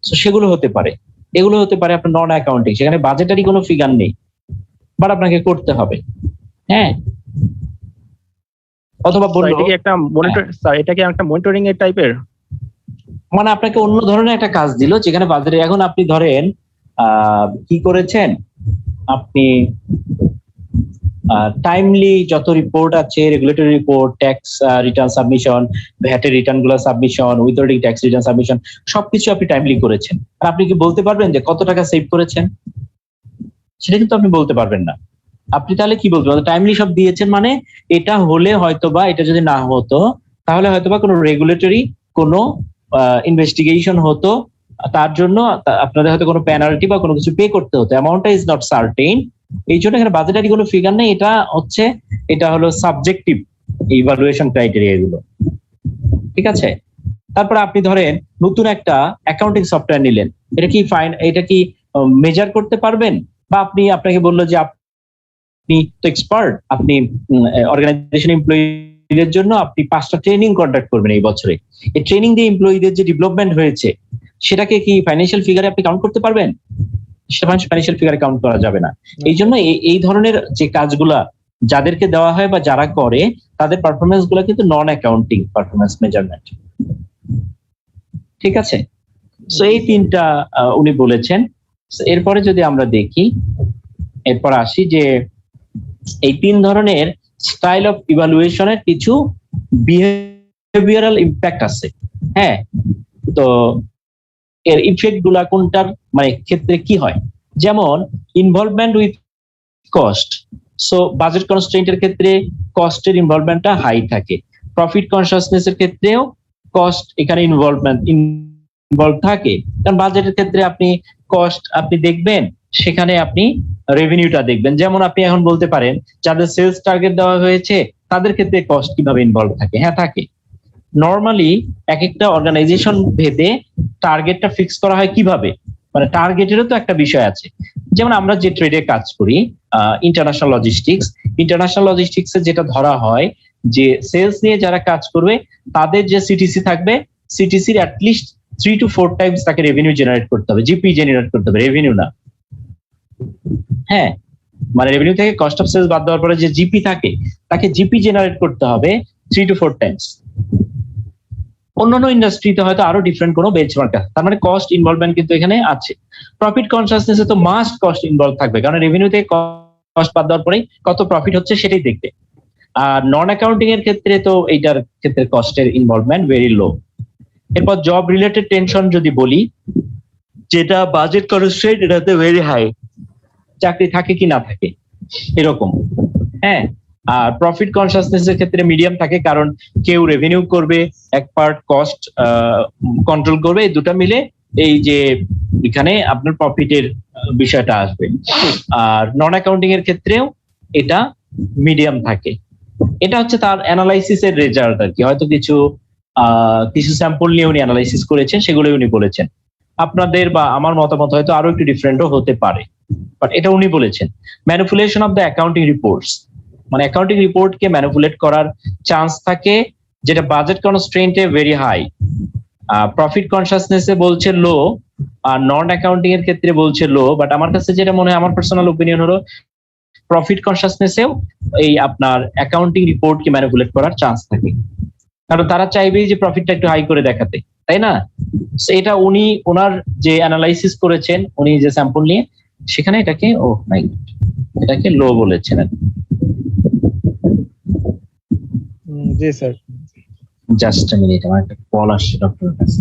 So সেগুলো হতে পারে, এগুলো হতে পারে আপনার নন অ্যাকাউন্টিং, সেখানে বাজেটারি কোনো ফিগার নেই, বাট আপনাকে করতে হবে। হ্যাঁ, অথবা বললো এটা কি একটা মনিটর স্যার, এটা কি একটা মনিটরিং এর টাইপের? মানে আপনাকে অন্য ধরনের একটা কাজ দিল, যেখানে বাজারে এখন আপনি ধরেন কি করেছেন, আপনি টাইমলি যত রিপোর্ট আছে, regulatory report, tax return submission, ভ্যাটের রিটার্ন গুলো submission, withholding tax return submission, সবকিছু আপনি টাইমলি করেছেন। আর আপনি কি বলতে পারবেন যে কত টাকা সেভ করেছেন? সেটা কিন্তু আপনি বলতে পারবেন না। আপনি তাহলে কি বলবেন? টাইমলি সব দিয়েছেন মানে এটা হলে হয়তোবা, এটা যদি না হতো তাহলে হয়তোবা কোনো রেগুলেটরি কোনো ইনভেস্টিগেশন হতো, তার জন্য আপনাদের হয়তো কোনো পেনাল্টি বা কোনো কিছু পে করতে হতো। অ্যামাউন্টটা ইজ নট সার্টেন, এই জন্য এখানে বাজেটারি কোনো ফিগার নেই। এটা হলো সাবজেক্টিভ ইভালুয়েশন ক্রাইটেরিয়া গুলো, ঠিক আছে? তারপরে আপনি ধরেন নতুন একটা অ্যাকাউন্টিং সফটওয়্যার নিলেন, এটা কি মেজার করতে পারবেন? বা আপনাকে বললো যে আপনি তো এক্সপার্ট, আপনি অর্গানাইজেশন এমপ্লয়ীদের জন্য আপনি 5টা ট্রেনিং কন্ডাক্ট করবেন এই বছরে। এই ট্রেনিং দিয়ে এমপ্লয়ীদের যে ডেভেলপমেন্ট হয়েছে, সেটাকে কি ফাইন্যান্সিয়াল ফিগারে আপনি কাউন্ট করতে পারবেন? সেটা ফাইন্যান্সিয়াল ফিগারে কাউন্ট করা যাবে না। এই জন্য এই ধরনের যে কাজগুলা যাদেরকে দেওয়া হয় বা যারা করে, তাদের পারফরমেন্স গুলো কিন্তু নন অ্যাকাউন্টিং পারফরমেন্স মেজারমেন্ট, ঠিক আছে? সো এই 3টা উনি বলেছেন। এরপরে যদি আমরা দেখি, এরপর আসি যে এই 3 ধরনের স্টাইল অফ ইভালুয়েশনের কিছু বিহেভিয়ারাল ইম্প্যাক্ট আছে। হ্যাঁ, তো এর ইফেক্ট গুলা কোনটার মানে ক্ষেত্রে কি হয়, যেমন involvement with cost. So budget কনস্ট্রেইন্টের ক্ষেত্রে কস্টের ইনভলভমেন্টটা হাই থাকে। প্রফিট কনসিয়াসনেস এর ক্ষেত্রেও কস্ট এখানে ইনভলভ থাকে, কারণ বাজেটের ক্ষেত্রে আপনি কস্ট আপনি দেখবেন, সেখানে আপনি রেভিনিউটা দেখবেন। যেমন আপনি এখন বলতে পারেন যাদের সেলস টার্গেট দেওয়া হয়েছে, তাদের ক্ষেত্রে কস্ট কিভাবে ইনভলভ থাকে? হ্যাঁ, থাকে। নর্মালি এক একটা অর্গানাইজেশন ভেদে টার্গেটটা ফিক্স করা হয় কিভাবে, মানে টার্গেটেরও তো একটা বিষয় আছে। যেমন আমরা যে ট্রেডে কাজ করি, ইন্টারন্যাশনাল লজিস্টিক্স এ যেটা ধরা হয় যে সেলস নিয়ে যারা কাজ করবে, তাদের যে সিটিসি থাকবে, সিটিসির অ্যাটলিস্ট 3 to 4 টাইমস তাকে রেভিনিউ জেনারেট করতে হবে, জিপি জেনারেট করতে হবে, রেভিনিউ না। হ্যাঁ, মানে রেভিনিউ থেকে কস্ট অফ সেলস বাদ দেওয়ার পরে যে জিপি থাকে, তাকে জিপি জেনারেট করতে হবে 3 to 4 টাইমস। অন্যান্য ইন্ডাস্ট্রিতে হয়তো আরো ডিফারেন্ট কোনো বেঞ্চমার্ক আছে, তার মানে কস্ট ইনভলভমেন্ট কিন্তু এখানে আছে। প্রফিট কনসিয়াসনেসে তো মাস্ট কস্ট ইনভলভ থাকবে, কারণ রেভিনিউ থেকে কস্ট বাদ দেওয়ার পরে কত প্রফিট হচ্ছে সেটাই দেখবে। আর নন অ্যাকাউন্টিং এর ক্ষেত্রে তো এইটার ক্ষেত্রে কস্টের ইনভলভমেন্ট ভেরি লো। এরপর জব রিলেটেড টেনশন যদি বলি, যেটা বাজেট কনস্ট্রেইন্ট, এটাতে ভেরি হাই, চাকরি থাকে কি না থাকে এরকম। হ্যাঁ, আর প্রফিট কনসিয়াসনেস এর ক্ষেত্রে মিডিয়াম থাকে, কারণ কেউ রেভিনিউ করবে, এক পার্ট কস্ট কন্ট্রোল করবে, এই দুটা মিলে এই যে এখানে আপনার প্রফিটের বিষয়টা আসবে। আর নন অ্যাকাউন্টিং এর ক্ষেত্রেও এটা মিডিয়াম থাকে। এটা হচ্ছে তার অ্যানালাইসিস এর রেজাল্ট আর কি। হয়তো কিছু স্যাম্পল নিয়ে উনি অ্যানালাইসিস করেছেন, সেগুলো উনি বলেছেন। আপনাদের বা আমার মতামত হয়তো আরো একটু ডিফারেন্টও হতে পারে, বাট এটা উনি বলেছেন। Manipulation of the accounting reports, মানে অ্যাকাউন্টিং রিপোর্টকে ম্যানিপুলেট করার চান্স থাকে, যেটা বাজেট কনস্ট্রেইন্টে ভেরি হাই। প্রফিট কনসিয়াসনেসে বলছে লো, আর নন অ্যাকাউন্টিং এর ক্ষেত্রে বলছে লো। বাট আমার কাছে যেটা মনে হয়, আমার পার্সোনাল ওপিনিয়ন হলো প্রফিট কনসিয়াসনেসেও এই আপনার অ্যাকাউন্টিং রিপোর্টকে ম্যানিপুলেট করার চান্স থাকে, কারণ তারা চাইবেই যে প্রফিটটা একটু হাই করে দেখাতে, তাই না? এটা উনি ওনার যে অ্যানালাইসিস করেছেন, উনি যে স্যাম্পল নিয়ে, সেখানে এটাকে লো বলেছেন। জি স্যার। জাস্ট আ মিনিট, আমার একটা কল আসছে ডক্টরের কাছে।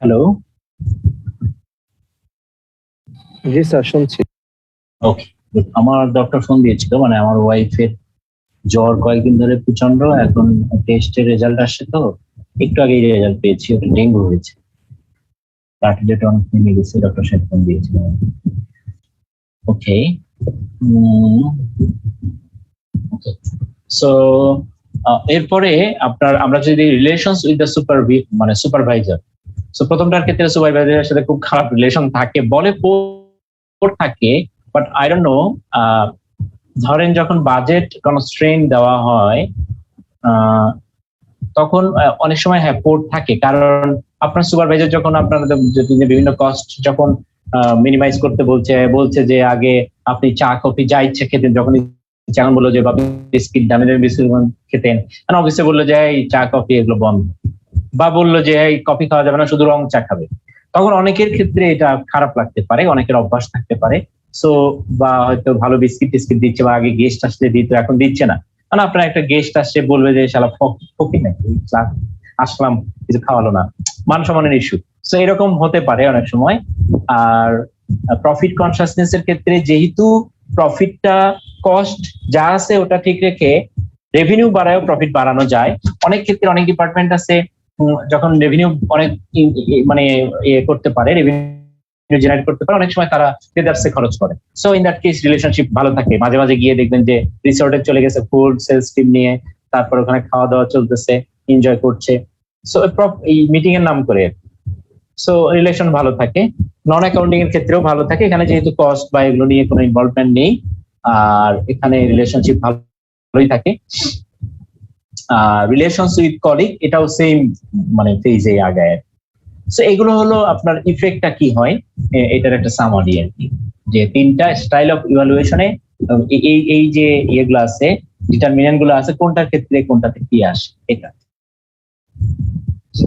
হ্যালো, জি স্যার শুনছি। ওকে। আমার ডক্টর ফোন দিয়েছিল, মানে আমার ওয়াইফের জ্বর কয়েকদিন ধরে প্রচন্ড, এখন টেস্টের রেজাল্ট আসছে, তো একটু আগেই রেজাল্ট পেয়েছি, ওটা ডেঙ্গু হয়েছে। প্লাটিলেট অনেক কমে গেছে, ডক্টর সাহেব ফোন দিয়েছিল। ওকে, সো এরপরে আমরা যদি relations with the supervisor, so প্রথমটার ক্ষেত্রে সুপারভাইজারের সাথে খুব খারাপ রিলেশন থাকে বলে থাকে, বাট আই ডোন্ট নো, ধরেন যখন বাজেট কনস্ট্রেইন দেওয়া হয় তখন অনেক সময় হ্যাঁ পোর্ট থাকে, কারণ আপনার সুপারভাইজার যখন আপনাদের বিভিন্ন কস্ট যখন মিনিমাইজ করতে বলছে যে আগে আপনি চা কফি যা ইচ্ছে খেতেন, যখন যেমন বললো যে বিস্কিট দামি দামি বিস্কিট খেতেন, অফিসে বললো যে এই চা কফি এগুলো বন্ধ, বা বললো যে এই কফি খাওয়া যাবে না, শুধু রং চা খাবে, তখন অনেকের ক্ষেত্রে এটা খারাপ লাগতে পারে, অনেকের অভ্যাস থাকতে পারে। সো বা হয়তো ভালো বিস্কিট টিস্কিট দিচ্ছে, বা আগে গেস্ট আসলে দিত, এখন দিচ্ছে না, কারণ আপনার একটা গেস্ট আসছে বলবে যে শালা ফকির নাকি, আসলাম কিছু খাওয়ালো না, মান সম্মানের ইস্যু। সো এরকম হতে পারে অনেক সময়। আর প্রফিট কনসাসনেস এর ক্ষেত্রে যেহেতু প্রফিটটা কস্ট যা আছে ওটা ঠিক রেখে রেভিনিউ বাড়ায়ও প্রফিট বাড়ানো যায়, অনেক ক্ষেত্রে অনেক ডিপার্টমেন্ট আছে যখন রেভিনিউ অনেক মানে করতে পারে, রেভিনিউ জেনারেট করতে পারে, অনেক সময় তারা ট্রেডার্সে খরচ করে। So in that case relationship ভালো থাকে, মাঝে মাঝে গিয়ে দেখবেন যে রিসোর্টে চলে গেছে ফুড সেলস টিম নিয়ে, তারপর ওখানে খাওয়া দাওয়া চলতেছে, এনজয় করছে, সো এই মিটিং এর নাম করে। সো রিলেশন ভালো থাকে। নন অ্যাকাউন্টিং এর ক্ষেত্রেও ভালো থাকে, এখানে যেহেতু কস্ট বা এগুলো নিয়ে কোনো ইনভলভমেন্ট নেই, আর এখানে রিলেশনশিপ ভালোই থাকে। রিলেশনস উইথ কলিগ, এটাও সেম মানে ফেজে আগায়। সো এগুলো হলো আপনার ইফেক্টটা কি হয়, এটার একটা সামারি আর কি, যে তিনটা স্টাইল অফ ইভালুয়েশনে এই যে ইয়েগুলো আছে, ডিটারমিনেন্ট গুলো আছে, কোনটার ক্ষেত্রে কোনটাতে কি আসে এটা।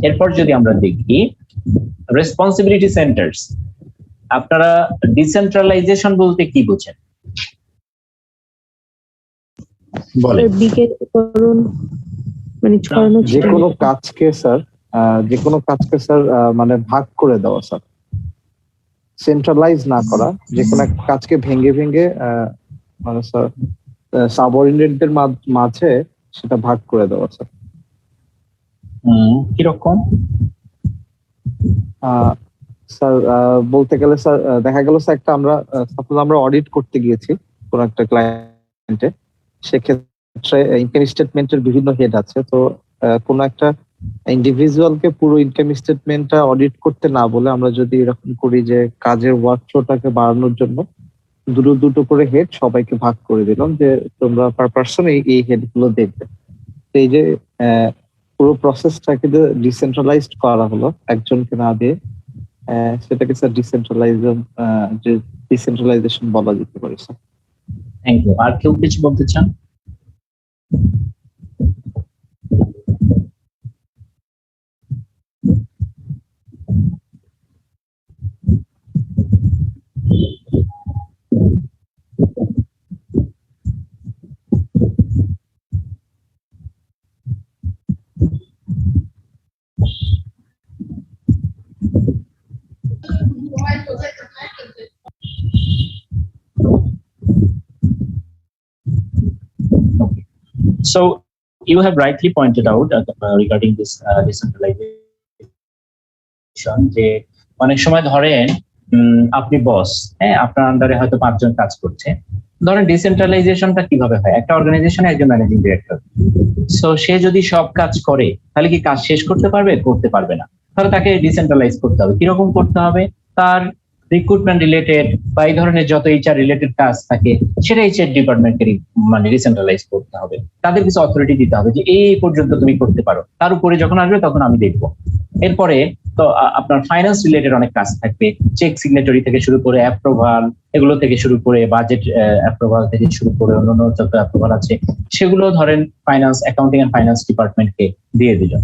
এরপর যদি আমরা দেখি রেসপন্সিবিলিটি সেন্টার্স, আপনারা ডিসেন্ট্রালাইজেশন বলতে কি বোঝেন বলেন? মানে যে কোনো কাজকে স্যার মানে ভাগ করে দেওয়া স্যার, সেন্ট্রালাইজ না করা, যে কোনো একটা কাজকে ভেঙে ভেঙে মানে স্যার সাবঅর্ডিনেটদের মাঝে সেটা ভাগ করে দেওয়া স্যার। কিরকম স্যার বলতে গেলে স্যার দেখা গেল স্যার একটা আমরা অডিট করতে গিয়েছি কোন একটা ক্লায়েন্টে, সেক্ষেত্রে ইনকাম স্টেটমেন্টের বিভিন্ন হেড আছে, তো কোনো একটা ইন্ডিভিজুয়ালকে পুরো ইনকাম স্টেটমেন্টটা অডিট করতে না বলে আমরা যদি এরকম করি যে কাজের ওয়ার্কফ্লোটাকে বাড়ানোর জন্য দুটো করে হেড সবাইকে ভাগ করে দিলাম, যে তোমরা পার পার্সন এই হেড গুলো দেখবে, এই যে পুরো প্রসেসটাকে ডিসেন্ট্রালাইজড করা হলো একজনকে না দিয়ে, সেটাকে স্যার ডিসেন্ট্রালাইজেশন বলা যেতে পারে স্যার। Thank you. আর কেউ কিছু বলতে চান? So you have rightly pointed out regarding this decentralization, যে অনেক সময় ধরেন আপনি বস, হ্যাঁ, আপনার আন্ডারে হয়তো 5 জন কাজ করছে। ধরেন ডিসেন্ট্রালাইজেশনটা কিভাবে হয়, একটা অর্গানাইজেশনে একজন ম্যানেজিং ডিরেক্টর, সো সে যদি সব কাজ করে তাহলে কি কাজ শেষ করতে পারবে না, তাহলে তাকে ডিসেন্ট্রালাইজ করতে হবে। কিরকম করতে হবে? তার রিক্রুটমেন্ট রিলেটেড বা এই ধরনের যত এইচআর রিলেটেড কাজ থাকে সেটা এইচআর ডিপার্টমেন্টকে মানে ডিসেন্ট্রালাইজ করতে হবে, তাদের কিছু অথরিটি দিতে হবে যে এই পর্যন্ত তুমি করতে পারো, তার উপরে যখন আসবে তখন আমি দেখবো। এরপরে তো আপনার ফাইন্যান্স রিলেটেড অনেক কাজ থাকবে, চেক সিগনেটরি থেকে শুরু করে অ্যাপ্রুভাল, এগুলো থেকে শুরু করে বাজেট অ্যাপ্রুভাল থেকে শুরু করে অন্যান্য যত অ্যাপ্রুভাল আছে সেগুলো ধরেন ফাইন্যান্স, অ্যাকাউন্টিং এন্ড ফাইন্যান্স ডিপার্টমেন্টকে দিয়ে দিল।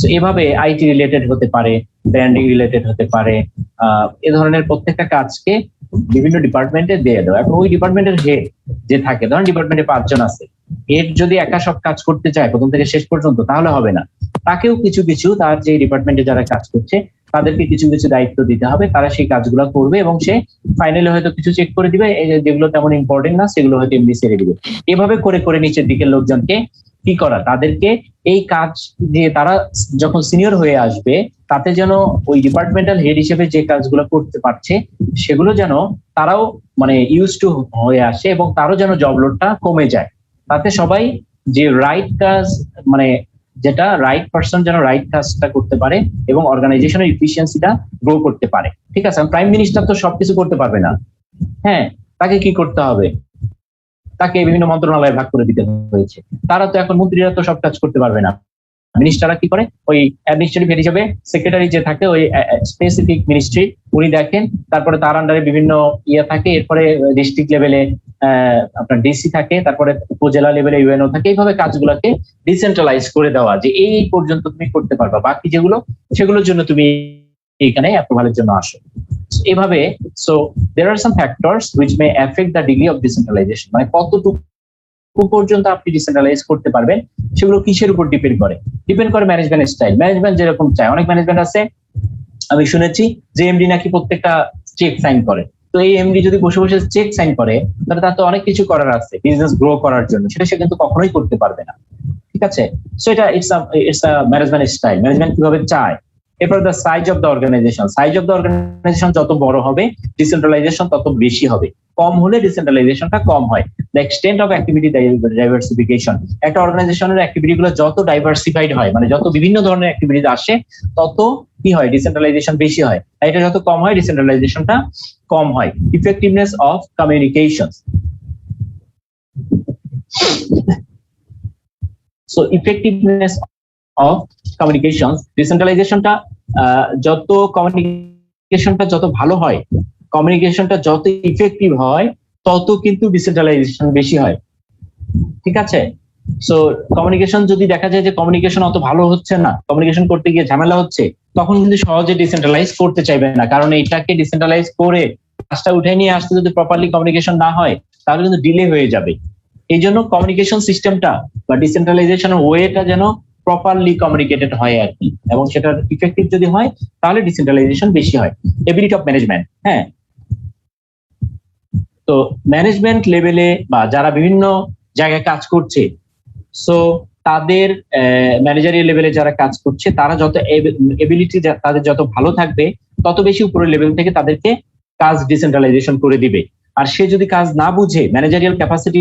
সো এভাবে আইটি রিলেটেড হতে পারে, ব্র্যান্ডিং রিলেটেড হতে পারে, এ ধরনের প্রত্যেকটা কাজকে বিভিন্ন ডিপার্টমেন্টে দিয়ে দেওয়া। এখন ওই ডিপার্টমেন্টের হেড যে থাকে, ধরেন ডিপার্টমেন্টে 5 জন আছে, হেড যদি একা সব কাজ করতে চায় প্রথম থেকে শেষ পর্যন্ত তাহলে হবে না, তাকেও কিছু কিছু তার যে ডিপার্টমেন্টে যারা কাজ করছে তাদেরকে কিছু কিছু দায়িত্ব দিতে হবে, তারা সেই কাজগুলো করবে এবং সে ফাইনালি হয়তো কিছু চেক করে দিবে, যেগুলো তেমন ইম্পর্টেন্ট না সেগুলো হয়তো এমনি ছেড়ে দিবে। এভাবে করে করে নিচের দিকের লোকজনকে কি করা, তাদেরকে এই কাজ দিয়ে তারা যখন সিনিয়র হয়ে আসবে তাতে যেন ওই ডিপার্টমেন্টাল হেড হিসেবে যে কাজগুলো করতে পারছে সেগুলো যেন তারাও মানে ইউজ টু হয়ে আসে এবং তারও যেন জব লোডটা কমে যায়, তাতে সবাই যে রাইট কাজ মানে যেটা রাইট পারসন যেন রাইট কাজটা করতে পারে এবং অর্গানাইজেশনের ইফিসিয়েন্সিটা গ্রো করতে পারে। ঠিক আছে, প্রাইম মিনিস্টার তো সবকিছু করতে পারবে না, হ্যাঁ, তাকে কি করতে হবে, তাকে বিভিন্ন মন্ত্রণালয়ে ভাগ করে দিতে হয়েছে, তারা তো এখন মন্ত্রীরা তো সব কাজ করতে পারবে না, মিনিস্টাররা কি করে ওই অ্যাডমিনিস্ট্রেটিভ হেড হিসেবে সেক্রেটারি যে থাকে ওই স্পেসিফিক মিনিস্ট্রি উনি দেখেন, তারপরে তার আন্ডারে বিভিন্ন ইয়ে থাকে, এরপরে ডিস্ট্রিক্ট লেভেলে আপনার ডিসি থাকে, তারপরে উপজেলা লেভেলে ইউএনও থাকে, এইভাবে কাজগুলোকে ডিসেন্ট্রালাইজ করে দেওয়া যে এই পর্যন্ত তুমি করতে পারবা, বাকি যেগুলো সেগুলোর জন্য তুমি এখানে অ্যাপ্রুভালের জন্য আসো। এইভাবে so there are some factors which may affect the degree of decentralisation, মানে কতটুকু পর্যন্ত আপনি ডিসেন্ট্রালাইজ করতে পারবেন সেগুলো কিসের উপর ডিপেন্ড করে ম্যানেজমেন্ট স্টাইল। ম্যানেজমেন্ট যেরকম চায়, অনেক ম্যানেজমেন্ট আছে আমি শুনেছি যে এমডি নাকি প্রত্যেকটা চেক সাইন করে, তো এই এমডি যদি বসে বসে চেক সাইন করে তাহলে তার তো অনেক কিছু করার আছে বিজনেস গ্রো করার জন্য, সেটা সে কিন্তু কখনোই করতে পারবে না। ঠিক আছে, সো এটা it's a management style, management কিভাবে চায়। এরপর the size of the organisation যত বড় হবে ডিসেন্ট্রালাইজেশন তত বেশি হবে, কম হলে ডিসেন্ট্রালাইজেশনটা কম হয়। The extent of activity diversification, একটা অর্গানাইজেশনের অ্যাক্টিভিটি গুলো যত ডাইভার্সিফাইড হয় মানে যত বিভিন্ন ধরনের অ্যাক্টিভিটি আসে তত কি হয়, ডিসেন্ট্রালাইজেশন বেশি হয়, আর এটা যত কম হয় ডিসেন্ট্রালাইজেশনটা কম হয়। Effectiveness of communication, so effectiveness of communication, ডিসেন্ট্রালাইজেশনটা যত কমিউনিকেশনটা যত ভালো হয়, কমিউনিকেশনটা যত ইফেক্টিভ হয় তত কিন্তু ডিসেন্ট্রালাইজেশন বেশি হয়। ঠিক আছে, সো কমিউনিকেশন যদি দেখা যায় যে কমিউনিকেশন অত ভালো হচ্ছে না, কমিউনিকেশন করতে গিয়ে ঝামেলা হচ্ছে, তখন কিন্তু সহজে ডিসেন্ট্রালাইজ করতে চাইবে না, কারণ এইটাকে ডিসেন্ট্রালাইজ করে কাজটা উঠে নিয়ে আসতে যদি প্রপারলি কমিউনিকেশন না হয় তাহলে কিন্তু ডিলে হয়ে যাবে। এই জন্য কমিউনিকেশন সিস্টেমটা বা ডিসেন্ট্রালাইজেশনের ওয়েটা যেন প্রপারলি কমিউনিকেটেড হয় আর কি, এবং সেটা ইফেক্টিভ যদি হয় তাহলে ডিসেন্ট্রালাইজেশন বেশি হয়। এবিলিটি অফ ম্যানেজমেন্ট, হ্যাঁ, তো ম্যানেজমেন্ট লেভেলে বা যারা বিভিন্ন জায়গায় কাজ করছে, সো তাদের ম্যানেজারিয়াল লেভেলে যারা কাজ করছে তারা যত এবিলিটি তাদের যত ভালো থাকবে তত বেশি উপরের লেভেল থেকে তাদেরকে কাজ ডিসেন্ট্রালাইজেশন করে দিবে। আর সে যদি কাজ না বুঝে, ম্যানেজারিয়াল ক্যাপাসিটি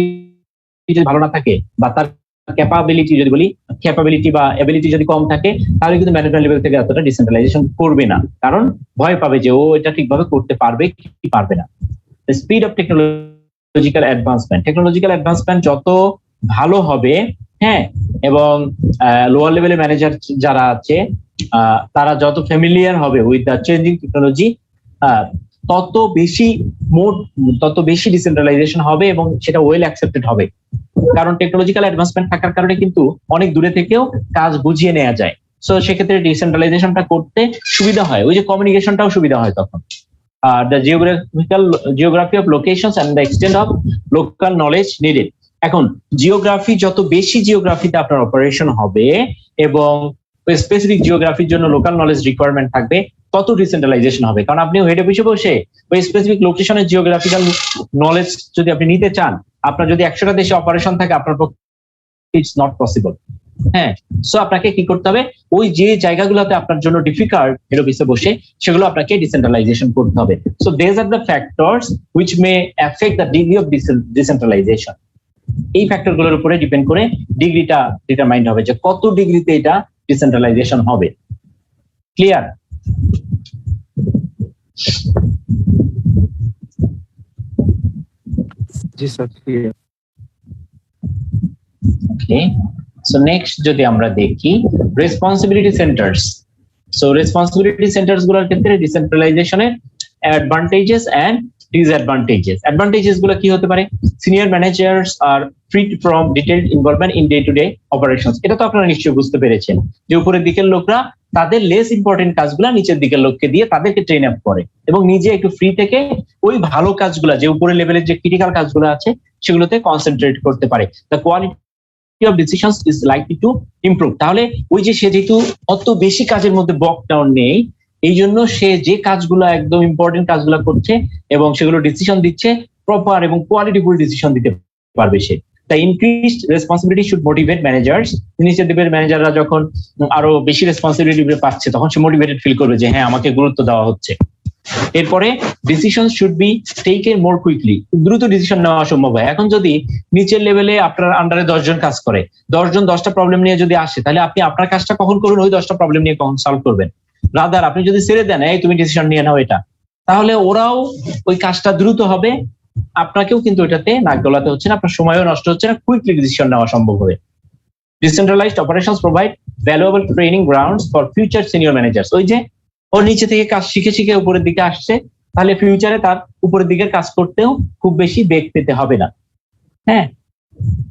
যদি ভালো না থাকে বা তার ক্যাপাবিলিটি বা এবিলিটি যদি কম থাকে তাহলে কিন্তু ম্যানেজমেন্ট লেভেল থেকে এতটা ডিসেন্ট্রালাইজেশন করবে না, কারণ ভয় পাবে যে ও এটা ঠিকভাবে করতে পারবে কি পারবে না। স্পিড অফ টেকনোলজিক্যাল অ্যাডভান্সমেন্ট যত ভালো হবে, হ্যাঁ, এবং লোয়ার লেভেলের ম্যানেজার যারা আছে তারা যত ফ্যামিলিয়ার হবে উইথ দ্য চেঞ্জিং টেকনোলজি তত বেশি ডিসেন্ট্রালাইজেশন হবে এবং সেটা ওয়েল অ্যাকসেপ্টেড হবে, কারণ টেকনোলজিক্যাল অ্যাডভান্সমেন্ট থাকার কারণে কিন্তু অনেক দূরে থেকেও কাজ বুঝিয়ে নেওয়া যায়। সো সেক্ষেত্রে ডিসেন্ট্রালাইজেশনটা করতে সুবিধা হয়, ওই যে কমিউনিকেশনটাও সুবিধা হয় তখন। The geography of locations and the extent of local knowledge needed. এখন জিওগ্রাফি যত বেশি জিওগ্রাফিতে আপনার অপারেশন হবে এবং স্পেসিফিক জিওগ্রাফির জন্য লোকাল নলেজ রিকোয়ারমেন্ট থাকবে তত ডিসেন্ট্রালাইজেশন হবে, কারণ আপনি হেড অফিসে বসে ওই স্পেসিফিক লোকেশনের জিওগ্রাফিক্যাল নলেজ যদি আপনি নিতে চান, আপনার যদি 100টা দেশে অপারেশন থাকে আপনার পক্ষে ইটস নট পসিবল। হ্যাঁ, সো আপনাকে কি করতে হবে, ওই যে জায়গাগুলোতে আপনার জন্য ডিফিকাল্ট হেড অফিসে বসে সেগুলো আপনাকে ডিসেন্ট্রালাইজেশন করতে হবে। So these are the factors which may affect the degree of decentralisation. এই ফ্যাক্টর গুলোর উপরে ডিপেন্ড করে ডিগ্রিটা ডিটারমাইন্ড হবে যে কত ডিগ্রিতে এটা ডিসেন্ট্রালাইজেশন হবে। ক্লিয়ার? জি sir, clear. Okay, so next যদি আমরা দেখি responsibility centres. So responsibility centres গুলোর ক্ষেত্রে ডিসেন্ট্রালাইজেশনের অ্যাডভান্টেজেস এন্ড ডিসঅ্যাডভান্টেজেস। অ্যাডভান্টেজেস গুলো কি হতে পারে? Senior managers are free from detailed involvement in day to day operations. এটা তো আপনারা নিশ্চয়ই বুঝতে পেরেছেন যে উপরের দিকের লোকরা তাদের লেস ইম্পর্টেন্ট কাজগুলো নিচের দিকের লোককে দিয়ে তাদেরকে ট্রেন আপ করে এবং নিজে একটু ফ্রি থেকে ওই ভালো কাজগুলো যে উপরের লেভেলের যে ক্রিটিক্যাল কাজগুলো আছে সেগুলোতে কনসেন্ট্রেট করতে পারে। The quality of decisions is likely to improve. তাহলে ওই যে সে যেহেতু অত বেশি কাজের মধ্যে বক ডাউন নেই, এই জন্য সে যে কাজগুলো একদম ইম্পর্টেন্ট কাজগুলো করছে এবং সেগুলো ডিসিশন দিচ্ছে, প্রপার এবং কোয়ালিটিফুল ডিসিশন দিতে পারবে সে। তাই increased responsibility should motivate managers. নিচের দিকের ম্যানেজাররা যখন আরো বেশি রেসপন্সিবিলিটি পাচ্ছে তখন সে মোটিভেটেড ফিল করবে যে হ্যাঁ আমাকে গুরুত্ব দেওয়া হচ্ছে। এরপরে decision should be taken more quickly, দ্রুত ডিসিশন নেওয়া সম্ভব হয়। এখন যদি নিচের লেভেলে আপনার আন্ডারে 10 জন কাজ করে, 10 জন 10টা প্রবলেম নিয়ে যদি আসে, তাহলে আপনি আপনার কাজটা কখন করবেন, ওই 10টা প্রবলেম নিয়ে কখন সলভ করবেন। রাদার আপনি যদি ছেড়ে দেন এই তুমি ডিসিশন নিয়ে নাও এটা, তাহলে ওরাও ওই কাজটা দ্রুত হবে, আপনাকেও কিন্তু এটাতে নাক গলাতে হচ্ছে না, আপনার সময়ও নষ্ট হচ্ছে না, কুইকলি ডিসিশন নেওয়া সম্ভব হবে। Decentralised operations provide valuable training grounds for future senior managers. ওই যে ও নিচে থেকে কাজ শিখে শিখে উপরের দিকে আসছে, তাহলে ফিউচারে তার উপরের দিকের কাজ করতেও খুব বেশি বেগ পেতে হবে না, হ্যাঁ,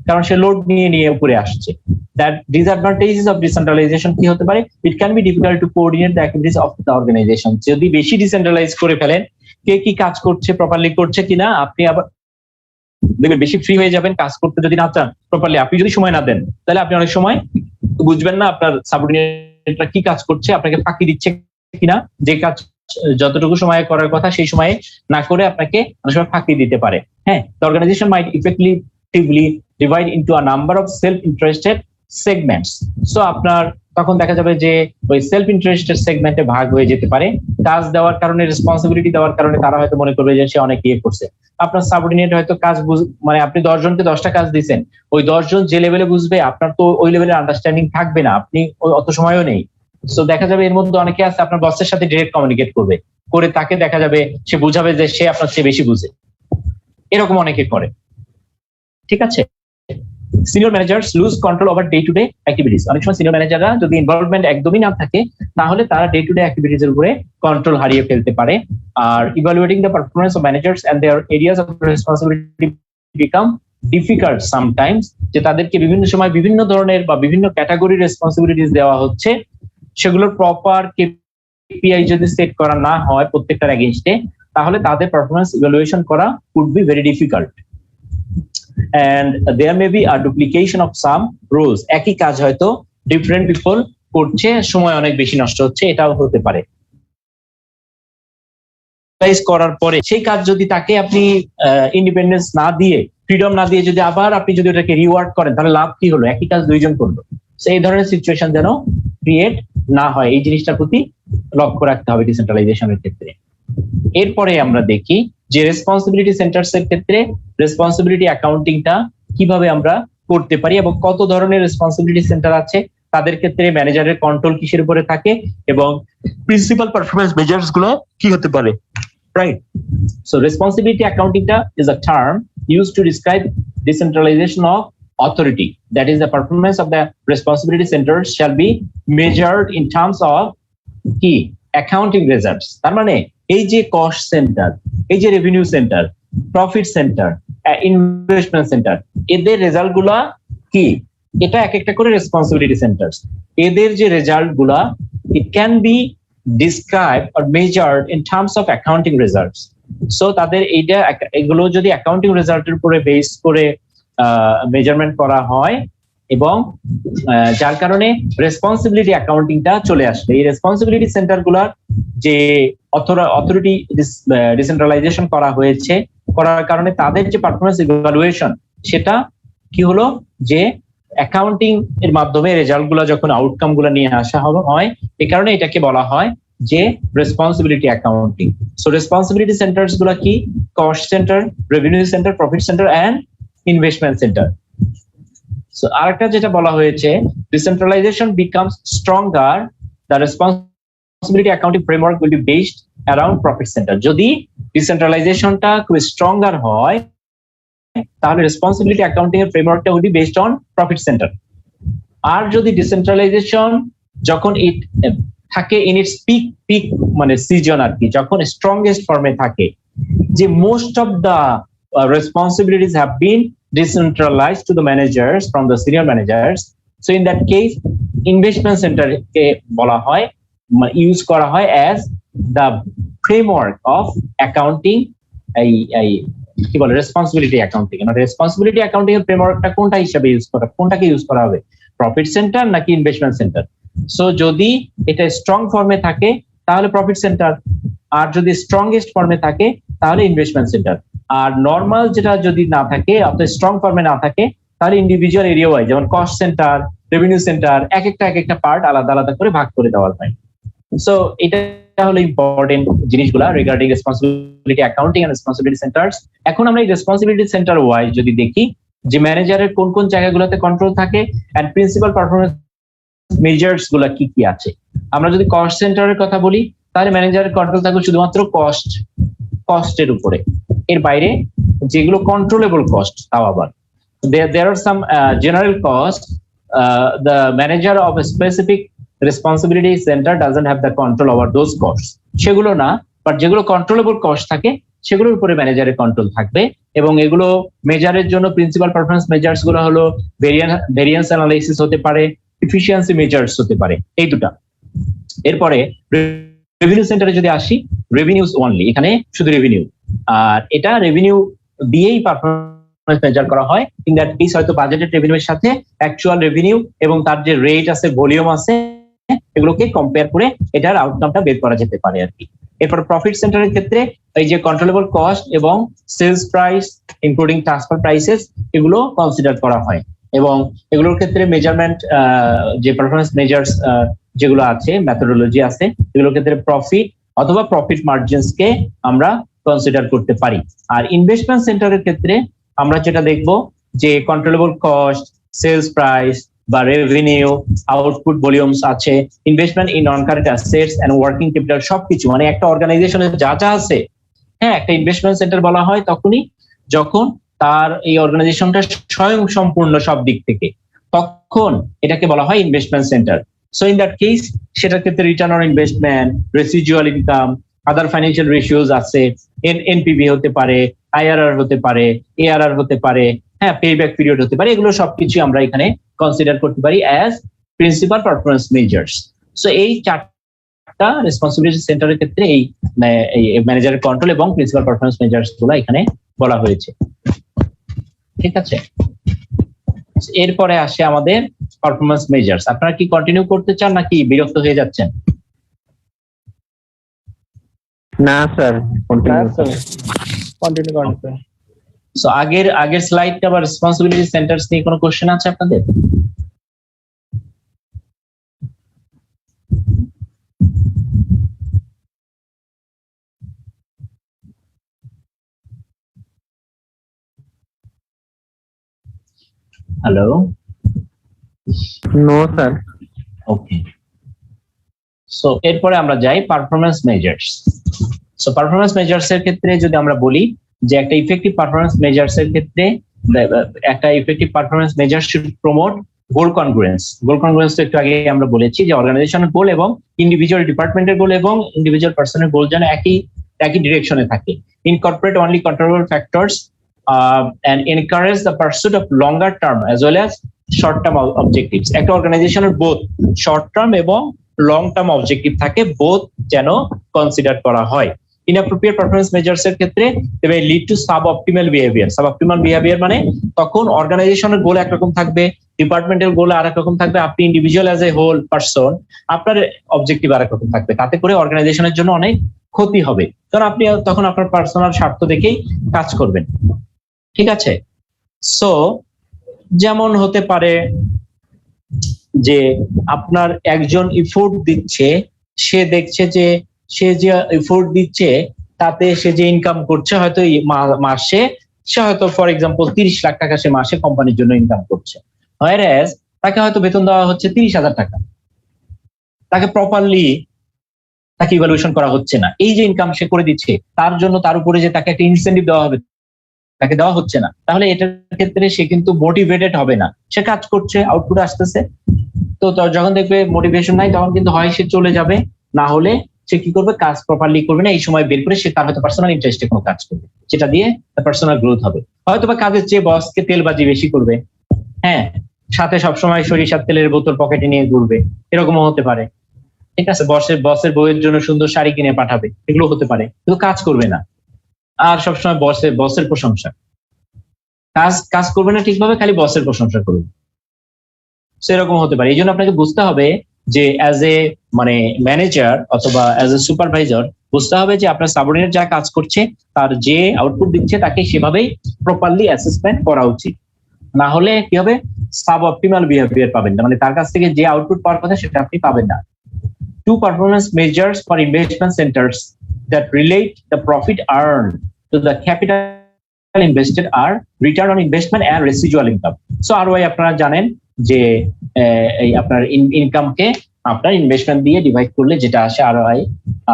কারণ সে লোড নিয়ে নিয়ে উপরে আসছে। দ্যাট ডিসঅ্যাডভান্টেজেস অফ ডিসেন্ট্রালাইজেশন কি হতে পারে? It can be difficult to coordinate the activities of the organisation. যদি বেশি ডিসেন্ট্রালাইজ করে ফেলেন, কে কি কাজ করছে প্রপারলি করছে কিনা, আপনি আবার দেখবেন বেশি ফ্রি হয়ে যাবেন কাজ করতে যদি না চান প্রপারলি, আপনি যদি সময় না দেন তাহলে আপনি অনেক সময় বুঝবেন না আপনার সাবঅর্ডিনেটরা কি কাজ করছে, আপনাকে ফাঁকি দিচ্ছে কিনা, যে কাজ যতটুকু সময় করার কথা সেই সময়ে না করে আপনাকে অনেক সময় ফাঁকি দিতে পারে। হ্যাঁ, the organization might effectively divide into a number of self-interested segments. So আপনার তখন দেখা যাবে যে ওই সেলফ ইন্টারেস্টেড সেগমেন্টে ভাগ হয়ে যেতে পারে। কাজ দেওয়ার কারণে, রেসপন্সিবিলিটি দেওয়ার কারণে তারা হয়তো মনে করবে যে সে অনেক ইয়ে করছে। আপনার সাবঅর্ডিনেট হয়তো কাজ মানে আপনি 10 জনকে 10টা কাজ দিচ্ছেন, ওই 10 জন যে লেভেলে বুঝবে আপনার তো ওই লেভেলের আন্ডারস্ট্যান্ডিং থাকবে না, আপনি অত সময়ও নেই। সো দেখা যাবে এর মধ্যে অনেকে আছে আপনার বসের সাথে ডিরেক্ট কমিউনিকেট করবে, করে তাকে দেখা যাবে সে বুঝাবে যে সে আপনার চেয়ে বেশি বুঝে, এরকম অনেকে করে। ঠিক আছে, senior managers lose control over day to day activities. অনেক সময় সিনিয়র ম্যানেজাররা যদি ইনভলভমেন্ট একদমই না থাকে, তাহলে তারা ডে টু ডে অ্যাক্টিভিটিস এর উপরে কন্ট্রোল হারিয়ে ফেলতে পারে। আর evaluating the performance of managers and their areas of responsibility become difficult sometimes. যে তাদেরকে বিভিন্ন সময় বিভিন্ন ধরনের বা বিভিন্ন ক্যাটাগরির রেসপন্সিবিলিটিস দেওয়া হচ্ছে, সেগুলোর প্রপার কেপিআই যদি সেট করা না হয় প্রত্যেকটার এগেইনস্টে, তাহলে তাদের পারফরমেন্স ইভালুয়েশন করা would be very difficult. And there may be a duplication of some roles. একই কাজ হয়তো ডিফারেন্ট পিপল করছে, সময় অনেক বেশি নষ্ট হচ্ছে, এটাও হতে পারে। করার পরে সেই কাজ যদি তাকে আপনি ইন্ডিপেন্ডেন্স না দিয়ে, ফ্রিডম না দিয়ে যদি আবার আপনি যদি ওটাকে রিওয়ার্ড করেন, তাহলে লাভ কি হলো? একই কাজ 2 জন করলো। এই ধরনের সিচুয়েশন যেন ক্রিয়েট না হয়, এই জিনিসটার প্রতি লক্ষ্য রাখতে হবে ডিসেন্ট্রালাইজেশনের ক্ষেত্রে। এরপরে আমরা দেখি যে রেসপন্সিবিলিটি সেন্টারস এর ক্ষেত্রে রেসপন্সিবিলিটি অ্যাকাউন্টিংটা কিভাবে আমরা করতে পারি এবং কত ধরনের রেসপন্সিবিলিটি সেন্টার আছে, তাদের ক্ষেত্রে ম্যানেজারের কন্ট্রোল কিসের উপরে থাকে এবং প্রিন্সিপাল পারফরম্যান্স মেজার্স গুলো কি হতে পারে, রাইট? সো রেসপন্সিবিলিটি অ্যাকাউন্টিংটা is a term used to describe decentralization of authority. That is, the performance of the responsibility centers shall be measured in terms of কি অ্যাকাউন্টিং রেজাল্টস। তার মানে এই যে কস্ট সেন্টার, এই যে revenue centre, profit centre, investment centre, এদের রেজাল্ট গুলা কি, এটা এক একটা করে রেসপন্সিবিলিটি সেন্টার্স। এদের যে রেজাল্ট গুলা, ইট can B describe or measured in terms of accounting results. So তাদের এইটা, এগুলো যদি অ্যাকাউন্টিং রেজাল্টের উপরে বেস করে মেজারমেন্ট করা হয় এবং যার কারণে রেসপন্সিবিলিটি অ্যাকাউন্টিংটা চলে আসবে। এই রেসপন্সিবিলিটি সেন্টার গুলার যে অথরিটি ডিসেন্ট্রালাইজেশন করা হয়েছে, করার কারণে তাদের যে পারফরমেন্স ইভালুয়েশন, সেটা কি হলো যে অ্যাকাউন্টিং এর মাধ্যমে রেজাল্ট গুলা যখন আউটকাম গুলা নিয়ে আসা হয়, এই কারণে এটাকে বলা হয় যে responsibility accounting. So responsibility centres গুলা কি? Cost centre, revenue centre, profit centre and investment centre. So আরেকটা যেটা বলা হয়েছে, decentralisation becomes stronger, the responsibility accounting framework will be based around profit centre. যদি ডিসেন্ট্রালাইজেশনটা খুব স্ট্রঙ্গার হয়, তাহলে রেসপন্সিবিলিটি অ্যাকাউন্টিং এর ফ্রেমওয়ার্কটা will be based on profit centre. আর যদি ডিসেন্ট্রালাইজেশন যখন থাকে ইন ইটস পিক মানে সিজন আর কি, যখন স্ট্রংগেস্ট ফর্মে থাকে, যে most of the responsibilities have been decentralized to the managers from the senior managers. So in that case, investment center কে বলা হয়, ইউজ করা হয় as the framework of accounting, এই কি বলে, রেসপন্সিবিলিটি অ্যাকাউন্টিং। রেসপন্সিবিলিটি অ্যাকাউন্টিং এর ফ্রেমওয়ার্কটা কোনটা হিসাবে ইউজ করা, কোনটাকে ইউজ করা হবে, প্রফিট সেন্টার নাকি ইনভেস্টমেন্ট সেন্টার? সো যদি এটা স্ট্রং ফর্মে থাকে, তাহলে প্রফিট সেন্টার, আর যদি স্ট্রংগেস্ট ফর্মে থাকে তাহলে ইনভেস্টমেন্ট সেন্টার। আর নর্মাল যেটা যদি না থাকে, অর্থাৎ স্ট্রং ফর্মে না থাকে, তাহলে ইন্ডিভিজুয়াল এরিয়া ওয়াইজ, যেমন কস্ট সেন্টার, রেভিনিউ সেন্টার, এক একটা পার্ট আলাদা আলাদা করে ভাগ করে দেওয়া হয়। সো এটা হলো ইম্পর্টেন্ট জিনিসগুলা regarding responsibility accounting and responsibility centres. এখন আমরা এই রেসপন্সিবিলিটি সেন্টার ওয়াইজ যদি দেখি যে ম্যানেজারের কোন কোন জায়গাগুলোতে কন্ট্রোল থাকে এন্ড প্রিন্সিপাল পারফরম্যান্স মেজার্স গুলা কি কি আছে। আমরা যদি কস্ট সেন্টারের কথা বলি তাহলে ম্যানেজারের কন্ট্রোল থাকবে শুধুমাত্র কস্টের উপরে, এর বাইরে যেগুলো কন্ট্রোলেবল কস্ট, তাও আবার there are some general costs the manager of a specific responsibility center doesn't have the control over those costs, সেগুলো না, বাট যেগুলো কন্ট্রোলেবল কস্ট থাকে সেগুলোর উপরে ম্যানেজারের কন্ট্রোল থাকবে। এবং এগুলো মেজারের জন্য প্রিন্সিপাল পারফরম্যান্স মেজার্স গুলো হলো ভেরিয়েন্স অ্যানালাইসিস হতে পারে, এফিসিয়েন্সি মেজার্স হতে পারে, এই দুটা। এরপরে রেভিনিউ সেন্টারে যদি আসি, রেভিনিউস অনলি, এখানে শুধু রেভিনিউ, আর এটা রেভিনিউ দিয়েই পারফরম্যান্স মেজার করা হয়। ইন দ্যাট কেস হয়তো বাজেটেড রেভিনিউর সাথে অ্যাকচুয়াল রেভিনিউ এবং তার যে রেট আছে, ভলিউম আছে, এগুলোকে কম্পেয়ার করে এটার আউটকামটা বের করা যেতে পারে আর কি। এরপর প্রফিট সেন্টারের ক্ষেত্রে এই যে কন্ট্রোলেবল কস্ট এবং sales price including transfer prices, এগুলো কনসিডার করা হয়। এবং এগুলোর ক্ষেত্রে মেজারমেন্ট যে পারফরম্যান্স মেজার্স যেগুলো আছে, মেথোডোলজি আছে, এগুলোর ক্ষেত্রে প্রফিট অথবা প্রফিট মার্জিনস কে আমরা কনসিডার করতে পারি। আর ইনভেস্টমেন্ট সেন্টারের ক্ষেত্রে আমরা যেটা দেখবো যে কন্ট্রোলেবল কস্ট, সেলস প্রাইস বা রেভিনিউ, আউটপুট ভলিউমস আছে, investment in non current assets and working capital, সবকিছু, মানে একটা অর্গানাইজেশনের যা যা আছে, হ্যাঁ, একটা ইনভেস্টমেন্ট সেন্টার বলা হয় তখনই যখন তার এই অর্গানাইজেশনটা স্বয়ং সম্পূর্ণ সব দিক থেকে, তখন এটাকে বলা হয় investment centre. So in that case সেটার ক্ষেত্রে return on investment, residual income, other financial ratios আছে, এনপিভি হতে পারে, আইআরআর হতে পারে, এআরআর হতে পারে, হ্যাঁ, পেব্যাক পিরিয়ড হতে পারে, এগুলো সবকিছু আমরা এখানে কনসিডার করতে পারি as principal performance measures. So এই চারটা রেসপন্সিবিলিটি সেন্টারের ক্ষেত্রে এই ম্যানেজারের কন্ট্রোল এবং প্রিন্সিপাল পারফরম্যান্স মেজার্স গুলো এখানে বলা হয়েছে। ঠিক আছে, এরপরে আসে আমাদের পারফরম্যান্স মেজার্স। আপনারা কি কন্টিনিউ করতে চান নাকি বিরক্ত হয়ে যাচ্ছেন? না স্যার, কন্টিনিউ করুন স্যার। সো আগের স্লাইডটা বা রেসপন্সিবিলিটি সেন্টারস নিয়ে কোনো কোশ্চেন আছে আপনাদের? Hello, no sir. Okay, so এরপরে আমরা যাই performance measures. So performance measures এর ক্ষেত্রে যদি আমরা বলি যে একটা ইফেক্টিভ পারফরম্যান্স মেজার্স এর ক্ষেত্রে একটা effective performance measure should promote goal congruence. Goal congruence একটু আগে আমরা বলেছি যে অর্গানাইজেশনের গোল এবং ইন্ডিভিজুয়াল ডিপার্টমেন্টের গোল এবং ইন্ডিভিজুয়াল পার্সনের গোল যেন একই ডিরেকশনে থাকে। Incorporate only controllable factors and encourage the pursuit of longer term as well as short term objectives. একটা অর্গানাইজেশনের বোথ শর্ট টার্ম এবং লং টার্ম অবজেক্টিভ থাকে, বোথ যেন কনসিডার করা হয়। ইনঅ্যাপ্রোপ্রিয়েট পারফরম্যান্স মেজার্স এর ক্ষেত্রে দেবে lead to sub optimal behaviour. Sub optimal behaviour মানে তখন অর্গানাইজেশনের গোল একরকম থাকবে, ডিপার্টমেন্টাল গোল আরেক রকম থাকবে, আপনি individual as a whole person আপনার অবজেক্টিভ আরেক রকম থাকবে, তাতে করে অর্গানাইজেশনের জন্য অনেক ক্ষতি হবে, কারণ আপনি তখন আপনার পার্সোনাল স্বার্থ দেখেই কাজ করবেন। ঠিক আছে, সো যেমন হতে পারে যে আপনার একজন এফোর্ট দিচ্ছে, সে দেখছে যে সে যে এফোর্ট দিচ্ছে তাতে সে যে ইনকাম করছে হয়তো মাসে সে হয়তো ফর এক্সাম্পল 30 লাখ টাকা সে মাসে কোম্পানির জন্য ইনকাম করছে, হোয়ারএজ তাকে হয়তো বেতন দেওয়া হচ্ছে 30,000 টাকা, তাকে প্রপারলি তাকে ইভ্যালুয়েশন করা হচ্ছে না। এই যে ইনকাম সে করে দিচ্ছে তার জন্য তার উপরে যে তাকে একটা ইনসেন্টিভ দেওয়া হবে তাকে দেওয়া হচ্ছে না, তাহলে এটার ক্ষেত্রে সে কিন্তু মোটিভেটেড হবে না। সে কাজ করছে, আউটপুট আসতেছে, তো যখন দেখবে মোটিভেশন নাই তখন কিন্তু হয় সে চলে যাবে, না হলে সে কি করবে, কাজ প্রপারলি করবে না। এই সময় বের করে সে তার হয়তো পার্সোনাল ইন্টারেস্টে কোনো কাজ করবে, যেটা দিয়ে তার পার্সোনাল গ্রোথ হবে। হয়তো বা কাজের চেয়ে বসকে তেলবাজি বেশি করবে, হ্যাঁ, সাথে সবসময় সরিষার তেলের বোতল পকেটে নিয়ে ঘুরবে, এরকমও হতে পারে। ঠিক আছে, বসের বউয়ের জন্য সুন্দর শাড়ি কিনে পাঠাবে, এগুলো হতে পারে, কিন্তু কাজ করবে না। আর সবসময় বসের প্রশংসা, কাজ করবে না ঠিকভাবে, খালি বসের প্রশংসা করবে, সেরকম হতে পারে। এই জন্য আপনাকে বুঝতে হবে যে অ্যাজ এ মানে ম্যানেজার অথবা অ্যাজ এ সুপারভাইজার বুঝতে হবে যে আপনার সাবঅর্ডিনেট যা কাজ করছে তার যে আউটপুট দিচ্ছে তাকে সেভাবেই প্রপারলি অ্যাসেসমেন্ট করা উচিত। না হলে কি হবে, সাব অপটিমাল বিহেভিয়ার পাবেন না, মানে তার কাছ থেকে যে আউটপুট পাওয়ার কথা সেটা আপনি পাবেন না। Two performance measures for investment centers that relate the profit earned to the capital invested are return on investment and residual income. So ROI আপনারা জানেন যে এই আপনার ইনকামকে আপনার ইনভেস্টমেন্ট দিয়ে ডিভাইড করলে যেটা আসে ROI,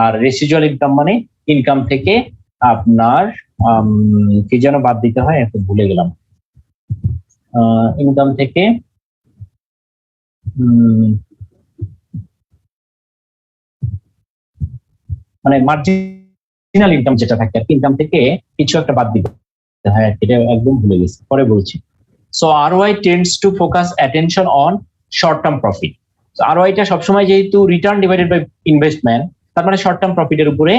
আর রেসিডুয়াল ইনকাম মানে ইনকাম থেকে আপনার কি যেন বাদ দিতে হয়, এখন ভুলে গেলাম, ইনকাম থেকে মানে মার্জিনাল ইনকাম যেটা থাকে আর ইনকাম থেকে কিছু একটা বাদ দিতে হয়, এটা একদম ভুলে গেছি, পরে বলছি। So ROI tends to focus attention on short term profit. ROI টা সবসময় যেহেতু রিটার্ন ডিভাইডেড বাই ইনভেস্টমেন্ট, তার মানে শর্ট টার্ম প্রফিটের উপরে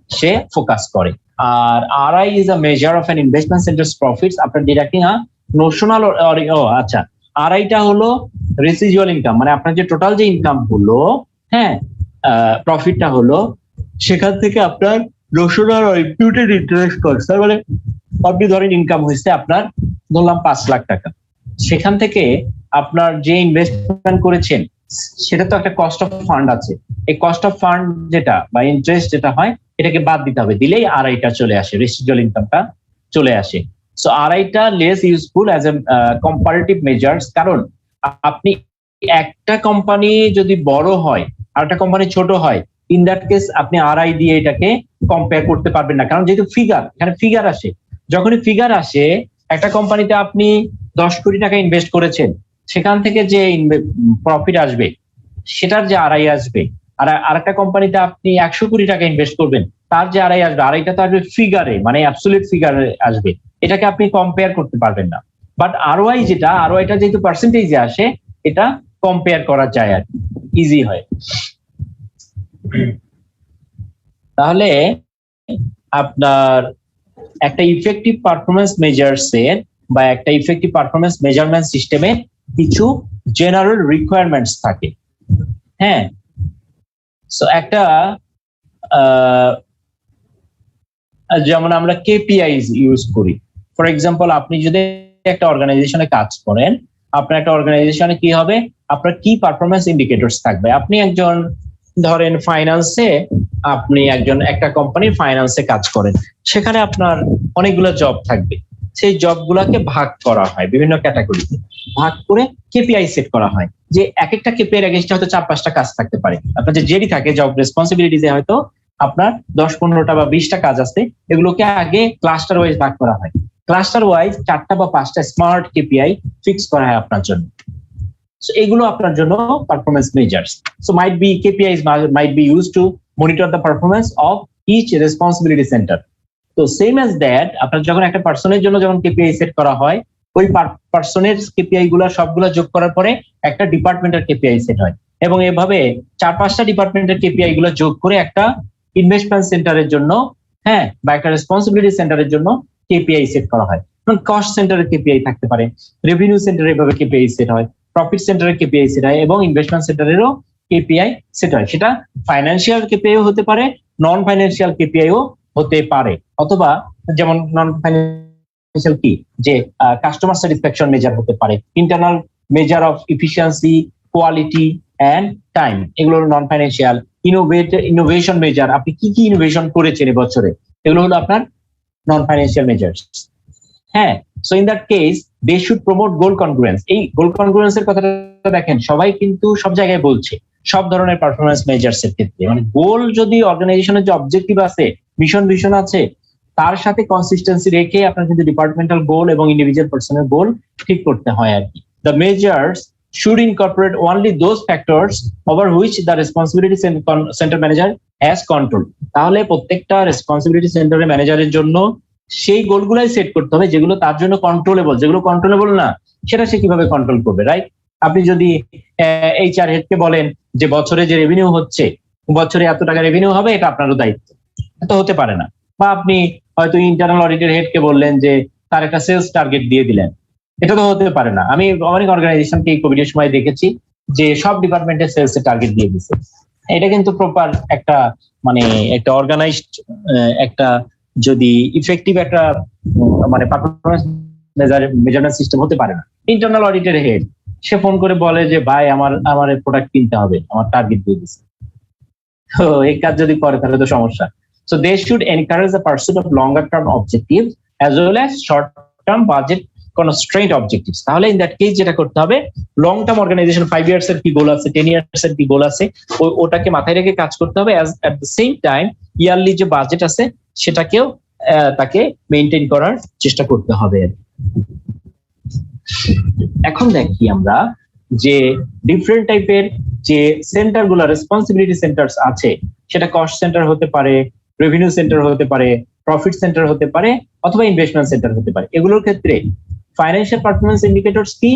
সে ফোকাস করে। আর ROI is a measure of an investment centres profits after deducting a notional আচ্ছা, ROI টা হলো রেসিডুয়াল ইনকাম, মানে আপনার যে টোটাল যে ইনকাম হলো, হ্যাঁ, প্রফিটটা হলো সেখান থেকে আপনার নোশনাল ইম্পিউটেড ইন্টারেস্ট কস্ট, তার মানে আপনি ধরেন ইনকাম হয়েছে আপনার ধরলাম 5 লাখ টাকা, সেখান থেকে আপনার যে ইনভেস্টমেন্ট করেছেন সেটা তো একটা কস্ট অফ ফান্ড আছে, এই কস্ট অফ ফান্ড যেটা বা ইন্টারেস্ট যেটা হয় এটাকে বাদ দিতে হবে, দিলেই ROI টা চলে আসে, রেসিডুয়াল ইনকামটা চলে আসে। সো ROI টা less useful as a comparative measures, কারণ আপনি একটা কোম্পানি যদি বড় হয় আর একটা কোম্পানি ছোট হয়, ইন দ্যাট কেস আপনি ROI দিয়ে এটাকে কম্পেয়ার করতে পারবেন না, কারণ যেহেতু ফিগার, এখানে ফিগার আসে, যখনই ফিগার আসে একটা কোম্পানিতে আপনি 10 কোটি টাকা ইনভেস্ট করেছেন, সেখান থেকে যে প্রফিট আসবে সেটার যে ROI আসবে, আর আরেকটা কোম্পানিতে আপনি 100 কোটি টাকা ইনভেস্ট করবেন, তার যে ROI আসবে, ROI-টা তো আসবে ফিগারে, মানে অ্যাবসলিউট ফিগারে আসবে, এটাকে আপনি কম্পেয়ার করতে পারবেন না। বাট ROI যেটা, ROI-টা যেহেতু পার্সেন্টেজে আসে, এটা কম্পেয়ার করা যায় আর ইজি হয়। তাহলে আপনার একটা ইফেক্টিভ পারফরমেন্স মেজারসের বা একটা ইফেক্টিভ পারফরমেন্স মেজারমেন্ট সিস্টেমে কিছু জেনারেল রিকোয়ারমেন্টস থাকে, হ্যাঁ। সো একটা যেমন আমরা KPIs ইউজ করি, ফর এক্সাম্পল আপনি যদি একটা অর্গানাইজেশনে কাজ করেন, আপনার একটা অর্গানাইজেশনে কি হবে, আপনার কি পারফরমেন্স ইন্ডিকেটরস থাকবে। আপনি একজন ধরেন ফাইন্যান্সে, আপনি একজন একটা কোম্পানির ফাইন্যান্সে কাজ করেন, সেখানে আপনার অনেকগুলো জব থাকবে, সেই জবগুলোকে ভাগ করা হয়, বিভিন্ন ক্যাটাগরিতে ভাগ করে KPI সেট করা হয়, যে এক একটা KPI এর এগেইনস্টে হয়তো 4-5টা কাজ থাকতে পারে। আপনার যে জেডি থাকে, জব রেসপন্সিবিলিটিতে হয়তো আপনার 10-15টা বা 20টা কাজ আছে, এগুলোকে আগে ক্লাস্টার ওয়াইজ ভাগ করা হয়, ক্লাস্টার ওয়াইজ 4টা বা 5টা স্মার্ট KPI ফিক্স করা হয় আপনার জন্য। So এগুলো আপনার জন্য performance measures. So KPIs might be used to monitor the performance of each responsibility center. So same as that, আপনার যখন একটা পার্সনের জন্য যখন KPI সেট করা হয়, ওই পার্সনের KPI গুলো সবগুলো যোগ করার পরে একটা ডিপার্টমেন্টের KPI সেট হয়, এবং এভাবে 4-5টা ডিপার্টমেন্টের KPI গুলো যোগ করে একটা ইনভেস্টমেন্ট সেন্টারের জন্য, হ্যাঁ, বা একটা রেসপন্সিবিলিটি সেন্টারের জন্য KPI সেট করা হয়। কস্ট সেন্টারের KPI থাকতে পারে, রেভিনিউ সেন্টারে এভাবে KPI সেট হয়, প্রফিট সেন্টারের KPI সেট হয়, এবং ইনভেস্টমেন্ট সেন্টারেরও KPI সেট হয়। সেটা ফাইন্যান্সিয়াল KPI হতে পারে, নন ফাইন্যান্সিয়াল KPIও হতে পারে, অথবা যেমন নন ফাইন্যান্সিয়াল কি, যে কাস্টমার স্যাটিসফ্যাকশন মেজার হতে পারে, internal measure of efficiency, quality and time, এগুলো নন ফাইন্যান্সিয়াল। ইনোভেশন মেজার, আপনি কি কি ইনোভেশন করেছেন এবছরে, এগুলো হলো আপনার নন ফাইন্যান্সিয়াল মেজার্স, হ্যাঁ। So in that case they should promote goal congruence. এই গোল কনগ্রুয়েন্স এর কথাটা দেখেন সবাই কিন্তু সব জায়গায় বলছে, সব ধরনের পারফরমেন্স মেজার্স এর ক্ষেত্রে, মানে গোল যদি অর্গানাইজেশনের যে অবজেক্টিভ আছে, মিশন ভিশন আছে, তার সাথে কনসিস্টেন্সি রেখে আপনার কিন্তু ডিপার্টমেন্টাল গোল এবং ইন্ডিভিজুয়াল পার্সনের গোল ঠিক করতে হয় আর কি। The measures should incorporate only those factors over which the responsibility center manager has control. তাহলে প্রত্যেকটা রেসপন্সিবিলিটি সেন্টারের ম্যানেজারের জন্য সেই গোলগুলাই সেট করতে হবে যেগুলো তার জন্য কন্ট্রোলেবল, যেগুলো কন্ট্রোলেবল না সেটা সে কিভাবে কন্ট্রোল করবে, রাইট? আপনি যদি HR হেডকে বলেন যে বছরে যে রেভিনিউ হচ্ছে, বছরে এত টাকা রেভিনিউ হবে, এটা আপনারও দায়িত্ব, এটা হতে পারে না। বা আপনি হয়তো ইন্টারনাল অডিটের হেডকে বললেন যে তার একটা সেলস টার্গেট দিয়ে দিলেন, এটা তো হতে পারে না। আমি অনেক অর্গানাইজেশনকে এই কোভিডের সময় দেখেছি যে সব ডিপার্টমেন্টের সেলস এর টার্গেট দিয়ে দিছে। এটা কিন্তু প্রপার একটা মানে একটা অর্গানাইজড একটা যদি ইফেক্টিভ একটা মানে পারফরমেন্স মেজারমেন্ট সিস্টেম হতে পারে না। ইন্টারনাল অডিটের হেড সে ফোন করে বলে যে ভাই আমার প্রোডাক্ট কিনতে হবে, আমার টার্গেট দিয়ে দিছে। তো এই কাজ যদি করে তাহলে তো সমস্যা। So they should encourage the pursuit of longer term objectives as well as short term budget constraint objectives. তাহলে in that case যেটা করতে হবে, লং টার্ম অর্গানাইজেশন 5 ইয়ার্স এর কি গোল আছে, 10 ইয়ার্স এর কি গোল আছে, ওটাকে মাথায় রেখে কাজ করতে হবে। at the same time yearly যে বাজেট আছে সেটাকেও তাকে মেইনটেইন করার চেষ্টা করতে হবে। এখন দেখি আমরা যে ডিফারেন্ট টাইপের যে সেন্টার গুলো, রেসপন্সিবিলিটি সেন্টারস আছে, সেটা কস্ট সেন্টার হতে পারে, রেভিনিউ সেন্টার হতে পারে, প্রফিট সেন্টার হতে পারে, অথবা ইনভেস্টমেন্ট সেন্টার হতে পারে। এগুলোর ক্ষেত্রে ফাইন্যান্সিয়াল পারফরম্যান্স ইন্ডিকেটরস কি,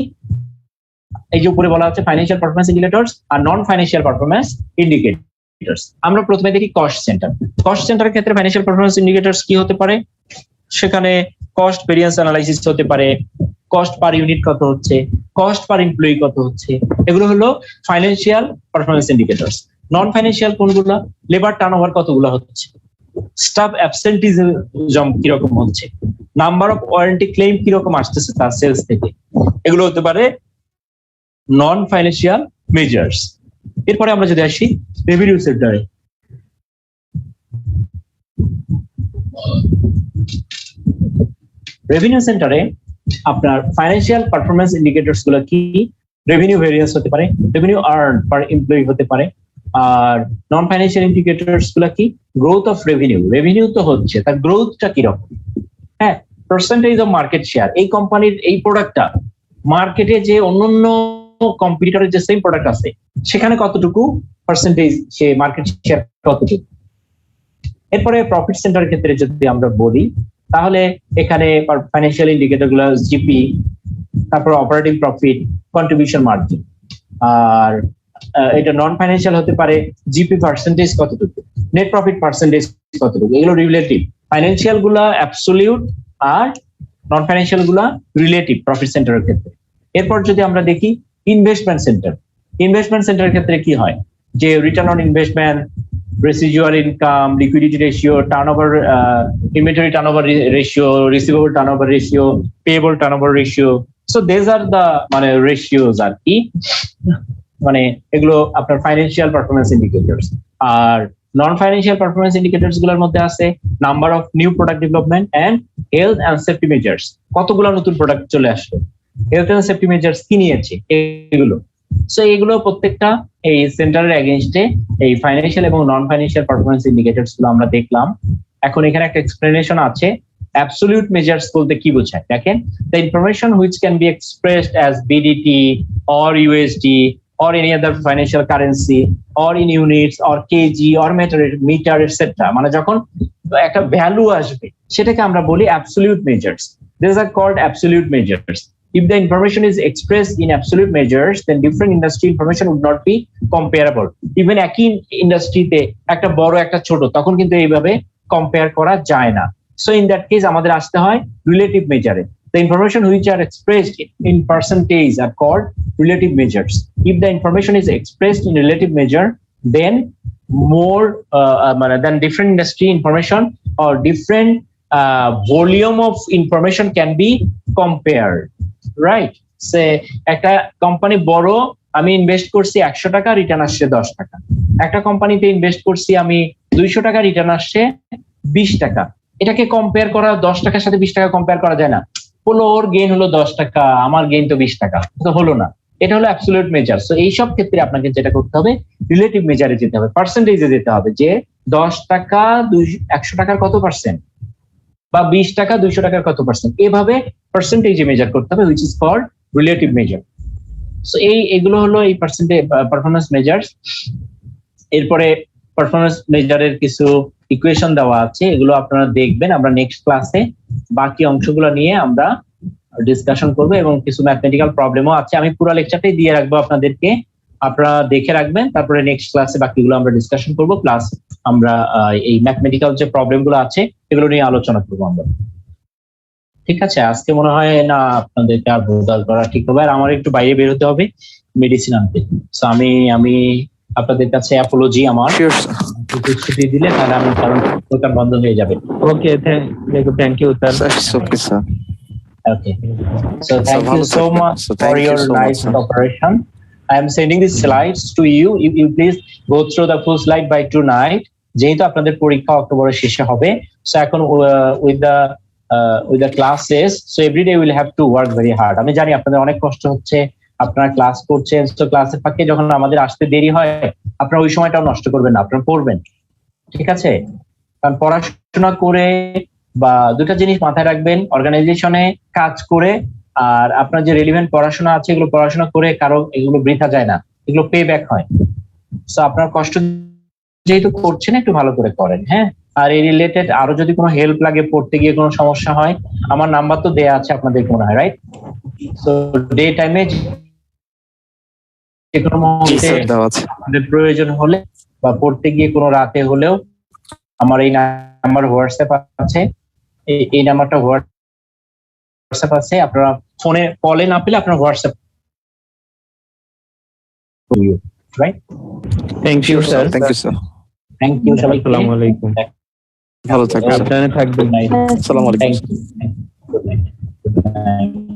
এই যে উপরে বলা আছে ফাইন্যান্সিয়াল পারফরম্যান্স ইন্ডিকেটরস আর নন ফাইন্যান্সিয়াল পারফরম্যান্স ইন্ডিকেটরস। আমরা প্রথমে দেখি কস্ট সেন্টার। কস্ট সেন্টারের ক্ষেত্রে ফাইন্যান্সিয়াল পারফরম্যান্স ইন্ডিকেটরস কি হতে পারে, সেখানে কস্ট ভেরিয়েন্স অ্যানালাইসিস হতে পারে, কস্ট পার ইউনিট কত হচ্ছে, কস্ট পার এমপ্লয়ি কত হচ্ছে, এগুলো হলো ফাইন্যান্সিয়াল পারফরম্যান্স ইন্ডিকেটরস। নন ফাইন্যান্সিয়াল কোনগুলো, লেবার টার্নওভার কতগুলো হচ্ছে, স্টাফ অ্যাবসেন্টিজম কিরকম হচ্ছে, নাম্বার অফ ওয়ারেন্টি ক্লেম কিরকম আসতেছে তার সেলস থেকে, এগুলো হতে পারে নন ফাইন্যান্সিয়াল মেজার্স। এরপরে আমরা যদি আসি রেভিনিউ সেন্টারে, রেভিনিউ সেন্টারে আপনার ফাইন্যান্সিয়াল পারফরম্যান্স ইন্ডিকেটরস গুলো কি, রেভিনিউ ভেরিয়েন্স হতে পারে, রেভিনিউ আর্ন পার এমপ্লয়ি হতে পারে। আর নন ফাইন্যান্সিয়াল ইন্ডিকেটরস গুলো কি, গ্রোথ অফ রেভিনিউ, রেভিনিউ তো হচ্ছে তার গ্রোথটা কিরকম, হ্যাঁ, পার্সেন্টেজ অফ মার্কেট শেয়ার, এই কোম্পানির এই প্রোডাক্টটা মার্কেটে যে অন্যান্য কম্পিটিটরের যে সেম প্রোডাক্ট আছে সেখানে কতটুকু পার্সেন্টেজ সে মার্কেট শেয়ার কতটুকু। এরপরে প্রফিট সেন্টারের ক্ষেত্রে যদি আমরা বলি তাহলে এখানে ফাইন্যান্সিয়াল ইন্ডিকেটর গুলো জিপি, তারপর অপারেটিং প্রফিট, কন্ট্রিবিউশন মার্জিন। আর এটা নন ফাইন্যান্সিয়াল হতে পারে জিপি পার্সেন্টেজ কতটুকু, নেট প্রফিট পার্সেন্টেজ কতটুকু, এগুলো রিলেটিভ। ফাইন্যান্সিয়াল গুলা অ্যাবসলিউট আর নন ফাইন্যান্সিয়াল গুলা রিলেটিভ প্রফিট সেন্টারের ক্ষেত্রে। এরপর যদি আমরা দেখি ইনভেস্টমেন্ট সেন্টার, ইনভেস্টমেন্ট সেন্টারের ক্ষেত্রে কি হয়, যে return on investment, residual income, liquidity ratio, turnover, inventory turnover ratio, receivable turnover ratio, payable turnover ratio. So these are the মানে ratios আর কি, মানে এগুলো আপনার ফাইন্যান্সিয়াল পারফরম্যান্স ইন্ডিকেটরস। আর নন ফাইন্যান্সিয়াল পারফরম্যান্স ইন্ডিকেটরস গুলোর মধ্যে আছে number of new product development and health and safety measures, কতগুলো নতুন প্রোডাক্ট চলে আসলো, হেলথ এন্ড সেফটি মেজার্স কি নিয়েছে এগুলো। সো এগুলো প্রত্যেকটা এই সেন্টারের এগেইনস্টে এই ফাইন্যান্সিয়াল এবং নন ফাইন্যান্সিয়াল পারফরম্যান্স ইন্ডিকেটরস গুলো আমরা দেখলাম। এখন এখানে একটা এক্সপ্লেনেশন আছে, অ্যাবসলিউট মেজার্স বলতে কি বোঝায় দেখেন, the information which can be expressed as BDT or USD or any other financial currency or in units or kg or meter etc. মানে যখন একটা ভ্যালু আসবে সেটাকে আমরা বলি absolute measures. These are called absolute measures. If the information is expressed in absolute measures, then different industry information would not be comparable. Even একই ইন্ডাস্ট্রিতে একটা বড় একটা ছোট তখন কিন্তু এইভাবে কম্পেয়ার করা যায় না। So in that case আমাদের আসতে হয় relative measure. The information which are expressed in percentage are called relative measures. If the information is expressed in relative measure, then more than different industry information or different volume of information can be compared, right? Say একটা কোম্পানি বড়, আমি ইনভেস্ট করছি 100 টাকা, রিটার্ন আসছে 10 টাকা। একটা কোম্পানিতে ইনভেস্ট করছি আমি 200 টাকা, রিটার্ন আসছে 20 টাকা। এটাকে কম্পেয়ার করা 10 টাকার সাথে 20 টাকা কম্পেয়ার করা যায় না। হলো ওর গেইন হলো 10 টাকা, আমার গেইন তো 20 টাকা, তো হলো না। এটা হলো অ্যাবসলিউট মেজার। সো এই সব ক্ষেত্রে আপনাকে যেটা করতে হবে রিলেটিভ মেজারে যেতে হবে, পার্সেন্টেজে যেতে হবে, যে 10 টাকা 100 টাকার কত পার্সেন্ট, বা 20 টাকা 200 টাকার কত পার্সেন্ট, এভাবে পার্সেন্টেজে মেজার করতে হবে, which is called relative measure. So এগুলো হলো এই পার্সেন্টেজ পারফরম্যান্স মেজার্স। এরপরে পারফরম্যান্স মেজারের কিছু ইকুয়েশন দেওয়া আছে, এগুলো আপনারা দেখবেন। আমরা নেক্সট ক্লাসে বাকি অংশগুলো নিয়ে আমরা ডিসকাশন করব এবং কিছু ম্যাথমেটিক্যাল প্রবলেমও আছে। আমি পুরো লেকচারটাই দিয়ে রাখবো আপনাদেরকে, আপনারা দেখে রাখবেন। তারপরে নেক্সট ক্লাসে বাকিগুলো আমরা ডিসকাশন করব, প্লাস আমরা এই ম্যাথমেটিক্যাল যে প্রবলেমগুলো আছে এগুলো নিয়ে আলোচনা করবো আমরা। ঠিক আছে, আজকে মনে হয় না আপনাদেরকে আর বোঝার করা ঠিক হবে, আর আমার একটু বাইরে বের হতে হবে। মেডিসিন আনতে। সো আমি আপনাদের কাছে অ্যাপোলজি আমার, শিওর স্যার। ছুটি দিলে তাহলে আমি, কারণ দোকান বন্ধ হয়ে যাবে। Okay, thank you sir. Okay sir. Okay. So thank you so much for your nice cooperation. I am sending these slides to you. You please go through the full slide by tonight. যেহেতু আপনাদের পরীক্ষা অক্টোবরের শেষে হবে, so এখন with the classes, so every day we'll have to work very hard. আমি জানি আপনাদের অনেক কষ্ট হচ্ছে, আপনারা ক্লাস করছেন, তো ক্লাসের ফাঁকে যখন আমাদের আসতে দেরি হয়, আপনারা ওই সময়টাও নষ্ট করবেন না, আপনারা পড়বেন, ঠিক আছে? কারণ পড়াশোনা করে বা দুটা জিনিস মাথায় রাখবেন, অর্গানাইজেশনে কাজ করে আর আপনার যে রিলেভেন্ট পড়াশোনা আছে এগুলো পড়াশোনা করে কারো এগুলো বৃথা যায় না, এগুলো পে ব্যাক হয়। সো আপনার কষ্ট যেহেতু করছেন একটু ভালো করে করেন, হ্যাঁ। আর এই রিলেটেড আরো যদি কোনো হেল্প লাগে, পড়তে গিয়ে কোনো সমস্যা হয়, আমার নাম্বার তো দেয়া আছে আপনাদের মনে হয়, রাইট? সো ডে টাইমে যে কোনো মুহূর্তে আপনাদের প্রয়োজন হলে বা পড়তে গিয়ে কোনো রাতে হলেও আমার এই নাম্বার হোয়াটসঅ্যাপ আছে, এই নাম্বারটা হোয়াটসঅ্যাপ আছে, আপনারা ফোনে কলে না পেলে আপনারা WhatsApp, right? Thank you sir. Thank you sir. Thank you সবাইকে, আসসালামু আলাইকুম। ভালো থাকবেন, সাবধানে থাকবেন। আসসালামু আলাইকুম। Thank you.